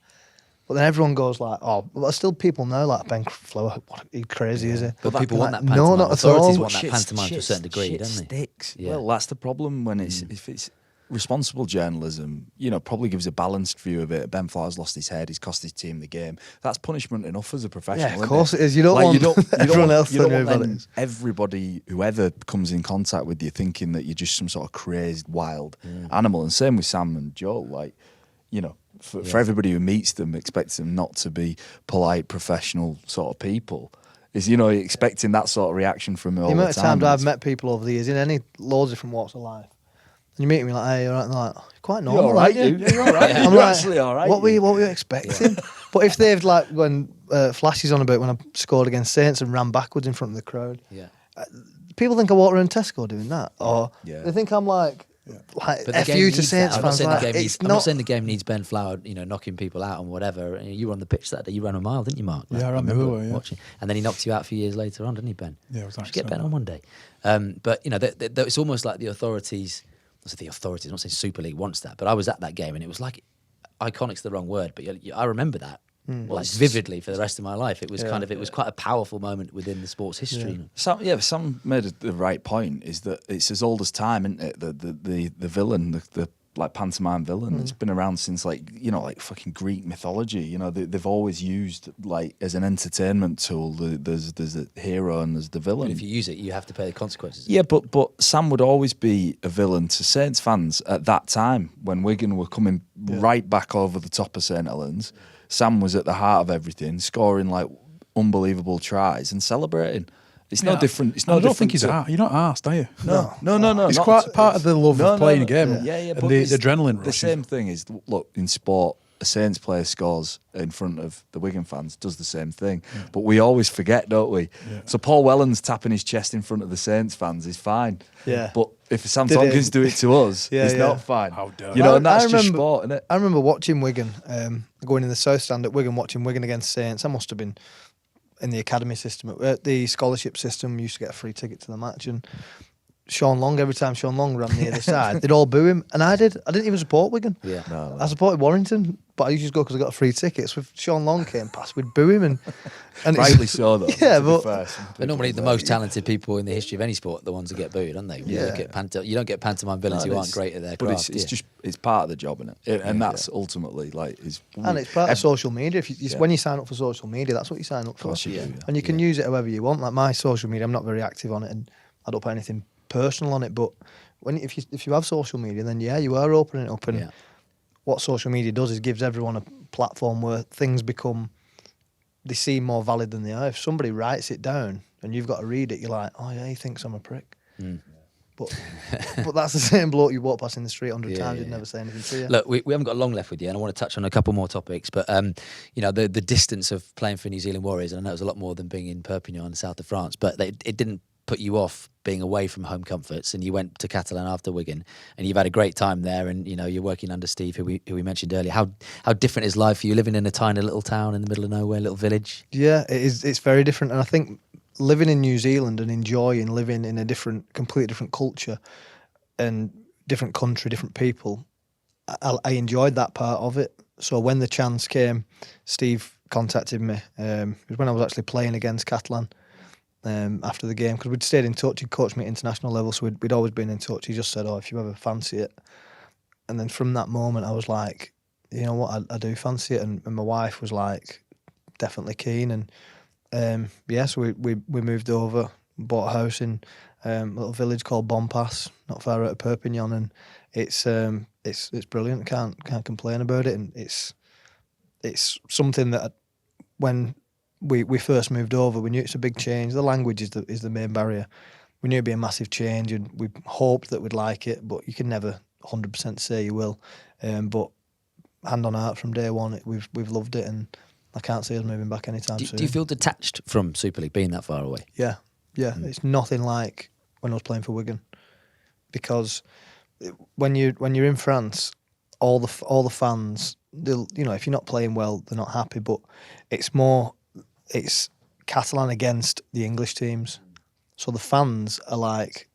B: But then everyone goes like, oh, but still people know like Ben Flower, he's crazy, is he?
A: But
B: that
A: people
B: can,
A: want
B: like,
A: that pantomime.
B: No, not at
A: Authorities
B: all.
A: want that pantomime to a certain degree,
C: shit
A: don't they?
C: sticks.
A: Yeah.
C: Well, that's the problem when it's if it's responsible journalism, probably gives a balanced view of it. Ben Flower's lost his head, he's cost his team the game. That's punishment enough as a professional.
B: Yeah, of
C: isn't
B: course
C: it?
B: it is. You don't
C: Like,
B: want everyone else
C: you don't
B: to know
C: want
B: about
C: then
B: it.
C: everybody, whoever comes in contact with you, thinking that you're just some sort of crazed wild animal. And same with Sam and Joel. Like, for everybody who meets them, expects them not to be polite, professional sort of people. Is expecting that sort of reaction from them all
B: The
C: the
B: amount of
C: time.
B: times I've met people over the years in loads of different walks of life, and you meet them, you're like, hey, you're right, and they're like, quite normal,
C: You're all right,
B: aren't you?
C: you're all right.
B: I'm
C: You're
B: like,
C: actually all right.
B: What were you expecting? But if they've like when Flashy's on about when I scored against Saints and ran backwards in front of the crowd,
A: Yeah.
B: people think I walk around Tesco doing that, or
C: Yeah.
B: they think I'm like
A: But the
B: F
A: game
B: you to
A: needs
B: Saints
A: that. I'm not
B: fans.
A: saying
B: Like,
A: the game needs.
B: it's
A: I'm not
B: not.
A: saying the game needs Ben Flower, knocking people out and whatever. You were on the pitch that day. You ran a mile, didn't you, Mark?
D: Yeah, I ran the
A: remember
D: other way, yeah.
A: watching. And then he knocked you out a few years later on, didn't he, Ben?
D: Yeah, it was
A: Should
D: nice,
A: get Ben
D: so.
A: on one day. But it's almost like the authorities. I say the authorities. I'm not saying Super League wants that, but I was at that game and it was like iconic's the wrong word, but I remember that. Like vividly for the rest of my life. It was it was quite a powerful moment within the sports history.
C: Sam made the right point. Is that it's as old as time, isn't it? The villain, the like pantomime villain. It's been around since like fucking Greek mythology. They've always used like as an entertainment tool. There's a hero and there's the villain.
A: And if you use it, you have to pay the consequences.
C: Yeah, but Sam would always be a villain to Saints fans at that time when Wigan were coming right back over the top of St Helens. Sam was at the heart of everything, scoring like unbelievable tries and celebrating. It's no different. It's no
D: I don't
C: different.
D: think he's you're not arsed, are you?
C: No.
D: It's
C: not-
D: quite part of the love of playing a game.
C: Yeah,
D: and
C: but
D: the
C: it's-
D: adrenaline rush.
C: The same thing is, look, in sport, a Saints player scores in front of the Wigan fans, does the same thing. But we always forget, don't we?
D: Yeah.
C: So Paul Whelan's tapping his chest in front of the Saints fans is fine.
B: Yeah.
C: But if Sam
B: Did
C: Tomkins
B: it-
C: do it to us,
B: Yeah,
C: it's
B: yeah.
C: not fine.
D: How dare
C: You know, and that's
B: I
C: just
B: remember-
C: sport, isn't it?
B: I remember watching Wigan, going in the South Stand at Wigan, watching Wigan against Saints. I must have been in the academy system, the scholarship system. We used to get a free ticket to the match, and Shaun Long, every time Shaun Long ran the other side, they'd all boo him, and I didn't even support Wigan.
A: Yeah.
C: No.
B: I supported Warrington, but I used to go because I got a free ticket. So if Shaun Long came past, we'd boo him, and it's-
C: Rightly so, though.
B: Yeah,
C: to be
B: but-
C: fair. Some
A: But
C: people
A: normally the
C: are
A: most
C: very-
A: talented people in the history of any sport are the ones that get booed, aren't they? You
B: Yeah.
A: don't get pantomime villains
C: No,
A: who aren't
C: it's-
A: great at their
C: but
A: craft.
C: it's
A: do you?
C: just it's part of the job, isn't it? And that's ultimately like
B: And it's part of social media. When you sign up for social media, that's what you sign up for.
C: course you do, yeah.
B: And you can use it however you want. Like my social media, I'm not very active on it, and I don't put anything personal on it. But if you have social media, then you are opening it up. And
A: Yeah.
B: what social media does is gives everyone a platform where things they seem more valid than they are. If somebody writes it down and you've got to read it, you're like, oh yeah, he thinks I'm a prick. But that's the same bloke you walk past in the street 100
A: Yeah,
B: times,
A: yeah,
B: he'd never say anything to you.
A: Look, we haven't got long left with you, and I want to touch on a couple more topics. But the distance of playing for New Zealand Warriors, and I know it was a lot more than being in Perpignan in the south of France, but it didn't put you off being away from home comforts, and you went to Catalan after Wigan, and you've had a great time there, and you're working under Steve, who we mentioned earlier. How different is life for you living in a tiny little town in the middle of nowhere, little village?
B: Yeah, it is. It's very different, and I think living in New Zealand and enjoying living in a completely different culture and different country, different people, I enjoyed that part of it. So when the chance came, Steve contacted me. It was when I was actually playing against Catalan after the game, because we'd stayed in touch. He'd coached me at international level, so we'd always been in touch. He just said, "Oh, if you ever fancy it," and then from that moment, I was like, "You know what? I do fancy it," and my wife was like, "Definitely keen." And so we moved over, bought a house in a little village called Bonpass, not far out of Perpignan, and it's brilliant. Can't complain about it, and it's something that when we first moved over, we knew it's a big change. The language is the main barrier. We knew it'd be a massive change, and we hoped that we'd like it, but you can never 100% say you will. But hand on heart, from day one, we've loved it, and I can't see us moving back anytime soon.
A: Do you feel detached from Super League being that far away?
B: Yeah. It's nothing like when I was playing for Wigan, because when you're in France, all the fans, they'll, if you're not playing well, they're not happy. But it's Catalan against the English teams, so the fans are like,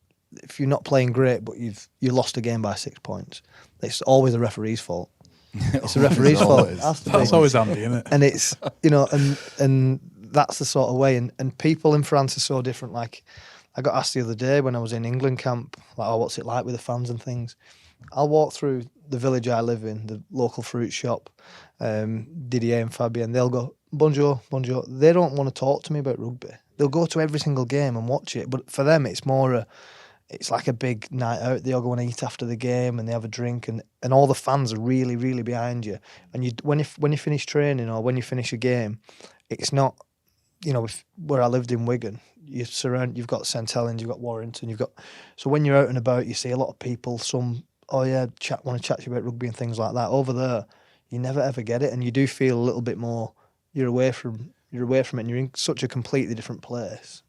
B: if you're not playing great, but you lost a game by 6 points, it's always the referee's fault. It's the referee's fault.
D: That's always handy, isn't it?
B: And it's and that's the sort of way. And people in France are so different. Like, I got asked the other day when I was in England camp, like, oh, what's it like with the fans and things? I'll walk through the village I live in, the local fruit shop, Didier and Fabien. They'll go, bonjour, bonjour. They don't want to talk to me about rugby. They'll go to every single game and watch it, but for them, it's more it's like a big night out. They all go and eat after the game, and they have a drink, and all the fans are really, really behind you. And when you finish training or when you finish a game, it's not, where I lived in Wigan, you've got St Helens, you've got Warrington, so when you're out and about, you see a lot of people. Some, oh yeah, want to chat to you about rugby and things like that. Over there, you never ever get it, and you do feel a little bit more. You're away from it, and you're in such a completely different place.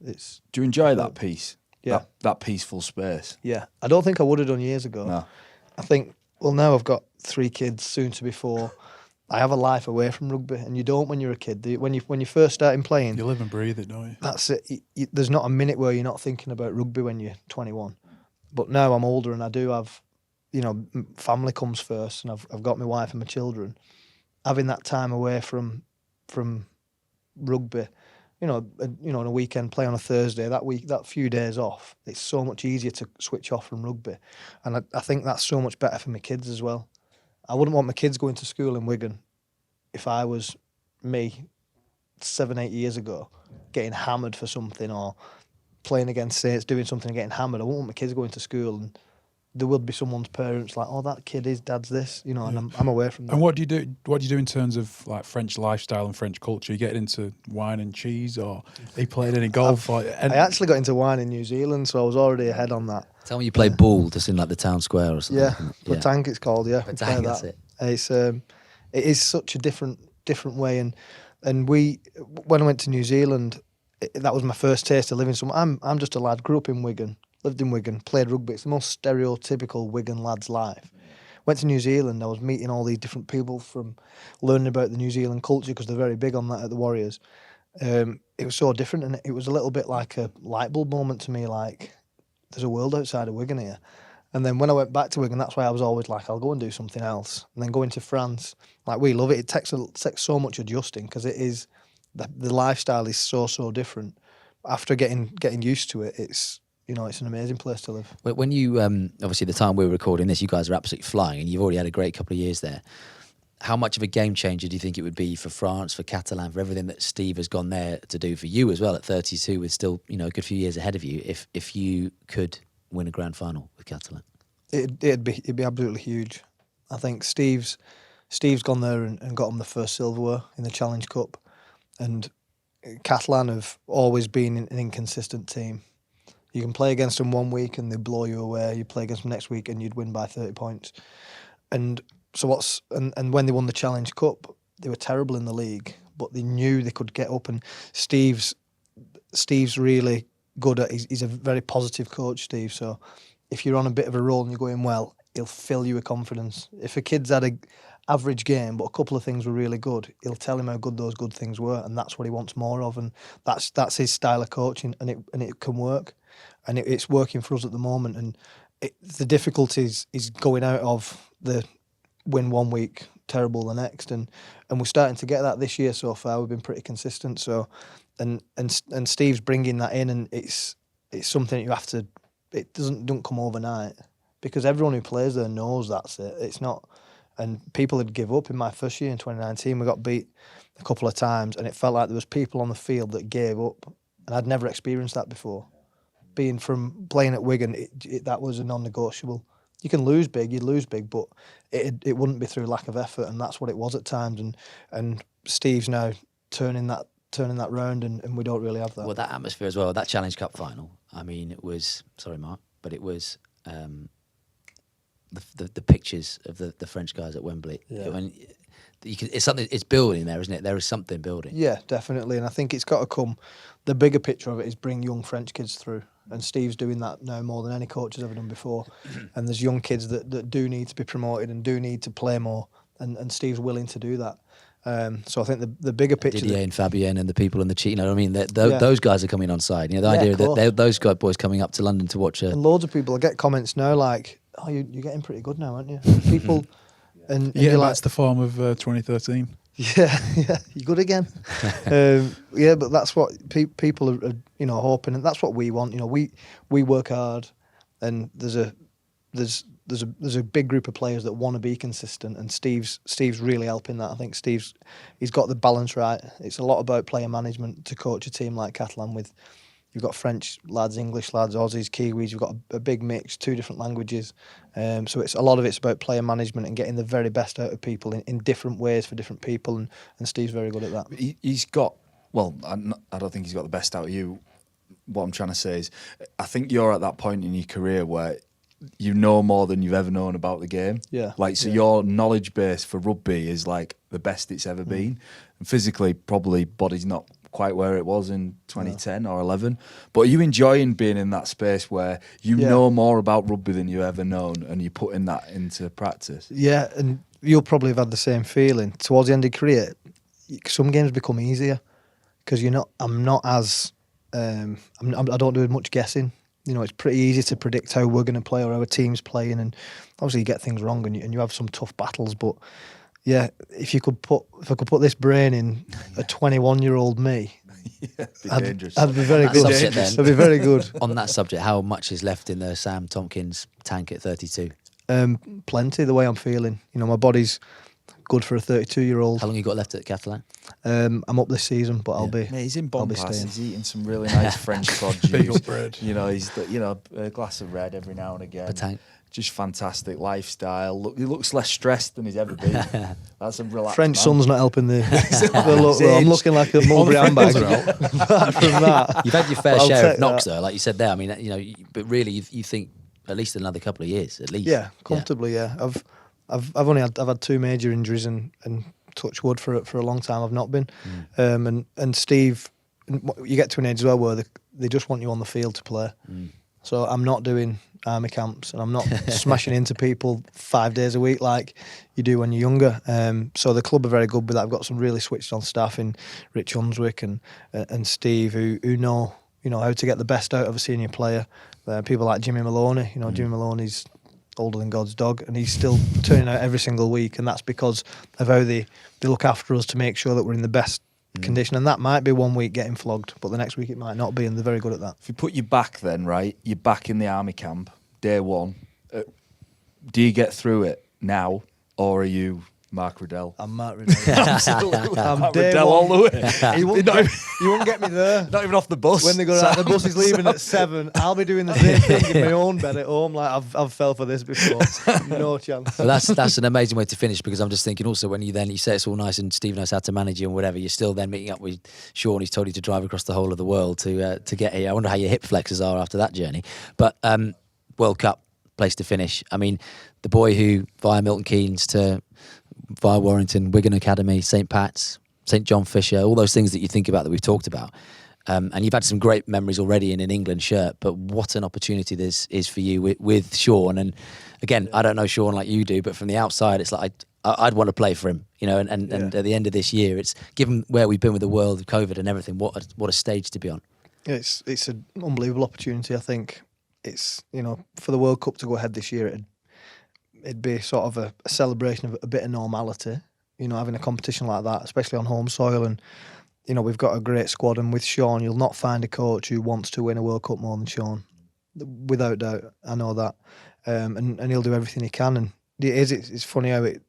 C: Do you enjoy that peace?
B: Yeah.
C: That peaceful space.
B: Yeah. I don't think I would have done years ago.
C: No.
B: I think, well, now I've got 3 kids, soon to be 4. I have a life away from rugby, and you don't when you're a kid. When you first starting playing,
D: You live and breathe it, don't you?
B: that's it. There's not a minute where you're not thinking about rugby when you're 21. But now I'm older, and I do have, family comes first, and I've got my wife and my children. Having that time away from rugby, on a weekend, play on a Thursday, that few days off, it's so much easier to switch off from rugby. And I think that's so much better for my kids as well. I wouldn't want my kids going to school in Wigan if I was me 7-8 years ago, getting hammered for something, or playing against Saints, doing something and getting hammered. I wouldn't want my kids going to school and there will be someone's parents like, oh, that kid, his dad's this, and I'm away from that.
D: And what do you do? What do you do in terms of like French lifestyle and French culture? You get into wine and cheese, or he played any golf?
B: I actually got into wine in New Zealand, so I was already ahead on that.
A: Tell me you play ball just in like the town square or something.
B: Yeah, Petanque it's called. Yeah,
A: Petanque, that's it.
B: It is such a different way, and when I went to New Zealand, that was my first taste of living somewhere. I'm just a lad, grew up in Wigan. Lived in Wigan, played rugby. It's the most stereotypical Wigan lad's life. Went to New Zealand, I was meeting all these different people, from learning about the New Zealand culture, because they're very big on that at the Warriors. It was so different, and it was a little bit like a light bulb moment to me, like, there's a world outside of Wigan here. And then when I went back to Wigan, that's why I was always like, I'll go and do something else. And then going to France, like, we love it. It takes so much adjusting, because it is, the lifestyle is so different. After getting used to it, it's an amazing place to live.
A: When you, obviously the time we were recording this, you guys are absolutely flying, and you've already had a great couple of years there. How much of a game changer do you think it would be for France, for Catalan, for everything that Steve has gone there to do for you as well at 32, with still, a good few years ahead of you, if you could win a grand final with Catalan?
B: It'd be absolutely huge. I think Steve's gone there and got him the first silverware in the Challenge Cup, and Catalan have always been an inconsistent team. You can play against them one week and they blow you away. You play against them next week and you'd win by 30 points. And so and when they won the Challenge Cup, they were terrible in the league, but they knew they could get up. And Steve's really good at. He's a very positive coach, Steve. So if you're on a bit of a roll and you're going well, he'll fill you with confidence. If a kid's had a average game, but a couple of things were really good, he'll tell him how good those good things were, and that's what he wants more of. And that's his style of coaching, and it can work. And it's working for us at the moment. And the difficulties is going out of the win one week, terrible the next, and we're starting to get that this year so far. We've been pretty consistent. So, and Steve's bringing that in, and it's something that you have to. It don't come overnight, because everyone who plays there knows that's it. It's not, and people had give up in my first year in 2019. We got beat a couple of times, and it felt like there was people on the field that gave up, and I'd never experienced that before. being from playing at Wigan, that was a non-negotiable. You can lose big, you'd lose big, but it wouldn't be through lack of effort, and that's what it was at times. And Steve's now turning that round, and we don't really have that.
A: Well, that atmosphere as well, that Challenge Cup final. I mean, it was, sorry, Mark, but it was the pictures of the French guys at Wembley.
B: Yeah.
A: I mean, it's something. It's building there, isn't it? There is something building.
B: Yeah, definitely, and I think it's got to come. The bigger picture of it is bring young French kids through, and Steve's doing that now more than any coach has ever done before. And there's young kids that do need to be promoted and do need to play more, and Steve's willing to do that. So I think the bigger picture,
A: Didier and Fabienne and the people in the cheat, you know what I mean? Those guys are coming on side. You know, the idea that those boys coming up to London to watch a...
B: And loads of people, I get comments now like, "Oh, you're getting pretty good now, aren't you?" People, and you're like,
D: that's the form of 2013.
B: Yeah, you're good again. Yeah, but that's what people are, hoping, and that's what we want. You know, we work hard, and there's a big group of players that want to be consistent, and Steve's really helping that. I think he's got the balance right. It's a lot about player management to coach a team like Catalan with. You've got French lads, English lads, Aussies, Kiwis. You've got a big mix, 2 different languages. So it's a lot of it's about player management and getting the very best out of people in different ways for different people. And Steve's very good at that.
C: He's got, well, I don't think he's got the best out of you. What I'm trying to say is, I think you're at that point in your career where you know more than you've ever known about the game.
B: Yeah.
C: Your knowledge base for rugby is like the best it's ever been. And physically, probably body's not quite where it was in 2010 or 11. But are you enjoying being in that space where you know more about rugby than you've ever known, and you're putting that into practice?
B: Yeah, and you'll probably have had the same feeling. Towards the end of your career, some games become easier because I'm not as... I don't do much guessing. You know, it's pretty easy to predict how we're going to play or how a team's playing, and obviously you get things wrong and you have some tough battles, but yeah, if I could put this brain in a 21-year-old me, I'd be very good. I'd be very good.
A: On that subject, how much is left in the Sam Tomkins tank at 32?
B: Plenty, the way I'm feeling. You know, my body's good for a 32-year-old.
A: How long you got left at Catalan?
B: I'm up this season, but I'll be.
C: Mate, he's in Bonpass.
B: staying.
C: He's eating some really nice French produce.
D: Big up bread.
C: You know, he's a glass of red every now and again.
A: Petanque.
C: Just fantastic lifestyle. He looks less stressed than he's ever been. That's a relaxed
B: French
C: man.
B: sun's not helping the look. Well, I'm looking like a mulberry handbag. Apart from that,
A: You've had your fair
B: I'll
A: share of
B: take
A: knocks,
B: that.
A: though, like you said there. I mean, but really, you think at least another couple of years, at least.
B: Yeah, comfortably. Yeah, I've had 2 major injuries and touch wood for a long time. I've not been. And Steve, you get to an age as well where they just want you on the field to play. So I'm not doing army camps and I'm not smashing into people 5 days a week like you do when you're younger. So the club are very good with that. I've got some really switched on staff in Rich Hunswick and Steve who know how to get the best out of a senior player. People like Jimmy Maloney. Jimmy Maloney's older than God's dog, and he's still turning out every single week, and that's because of how they look after us to make sure that we're in the best condition. And that might be 1 week getting flogged, but the next week it might not be, and they're very good at that.
C: If you put you back then, right, you're back in the army camp, day 1. Do you get through it now, or are you Mark Riddell?
B: I'm Mark Riddell.
C: Absolutely.
B: I'm
C: Mark
B: day
C: Riddell
B: one.
C: all the way.
B: You won't get me there.
C: Not even off the bus.
B: When they go, right, the bus is leaving at 7, I'll be doing the same thing in my own bed at home. Like I've fell for this before. No chance.
A: Well, that's an amazing way to finish, because I'm just thinking also when you say it's all nice and Steve knows how to manage you and whatever, you're still then meeting up with Shaun. He's told you to drive across the whole of the world to get here. I wonder how your hip flexors are after that journey. But World Cup, place to finish. I mean, the boy who via Milton Keynes via Warrington, Wigan Academy, St. Pat's, St. John Fisher, all those things that you think about that we've talked about. And you've had some great memories already in an England shirt, but what an opportunity this is for you with Shaun. And again, I don't know Shaun like you do, but from the outside, it's like I'd want to play for him, and at the end of this year, it's given where we've been with the world of COVID and everything, what a stage to be on.
B: Yeah, it's an unbelievable opportunity. I think it's, for the World Cup to go ahead this year, it'd be sort of a celebration of a bit of normality, having a competition like that, especially on home soil. And, we've got a great squad. And with Shaun, you'll not find a coach who wants to win a World Cup more than Shaun. Without doubt, I know that. And he'll do everything he can. And it's funny how it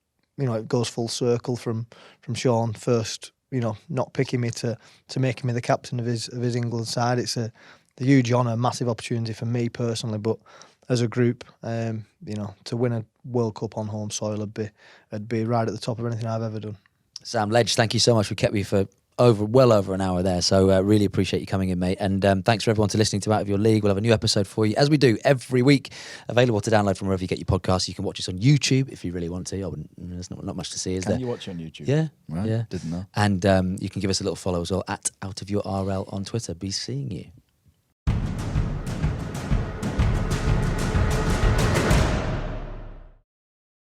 B: goes full circle from Shaun first, not picking me to making me the captain of his England side. It's the huge honour, massive opportunity for me personally, but as a group, you know, to win a World Cup on home soil would be right at the top of anything I've ever done.
A: Sam Ledge, thank you so much. We kept you for well over an hour there, so really appreciate you coming in, mate. And thanks for everyone to listening to Out of Your League. We'll have a new episode for you, as we do every week, available to download from wherever you get your podcasts. You can watch us on YouTube if you really want to. There's not much to see, is there?
C: Can you watch on YouTube?
A: Yeah,
C: Right.
A: Yeah,
C: Didn't know.
A: And you can give us a little follow as well at Out of Your RL on Twitter. Be seeing you.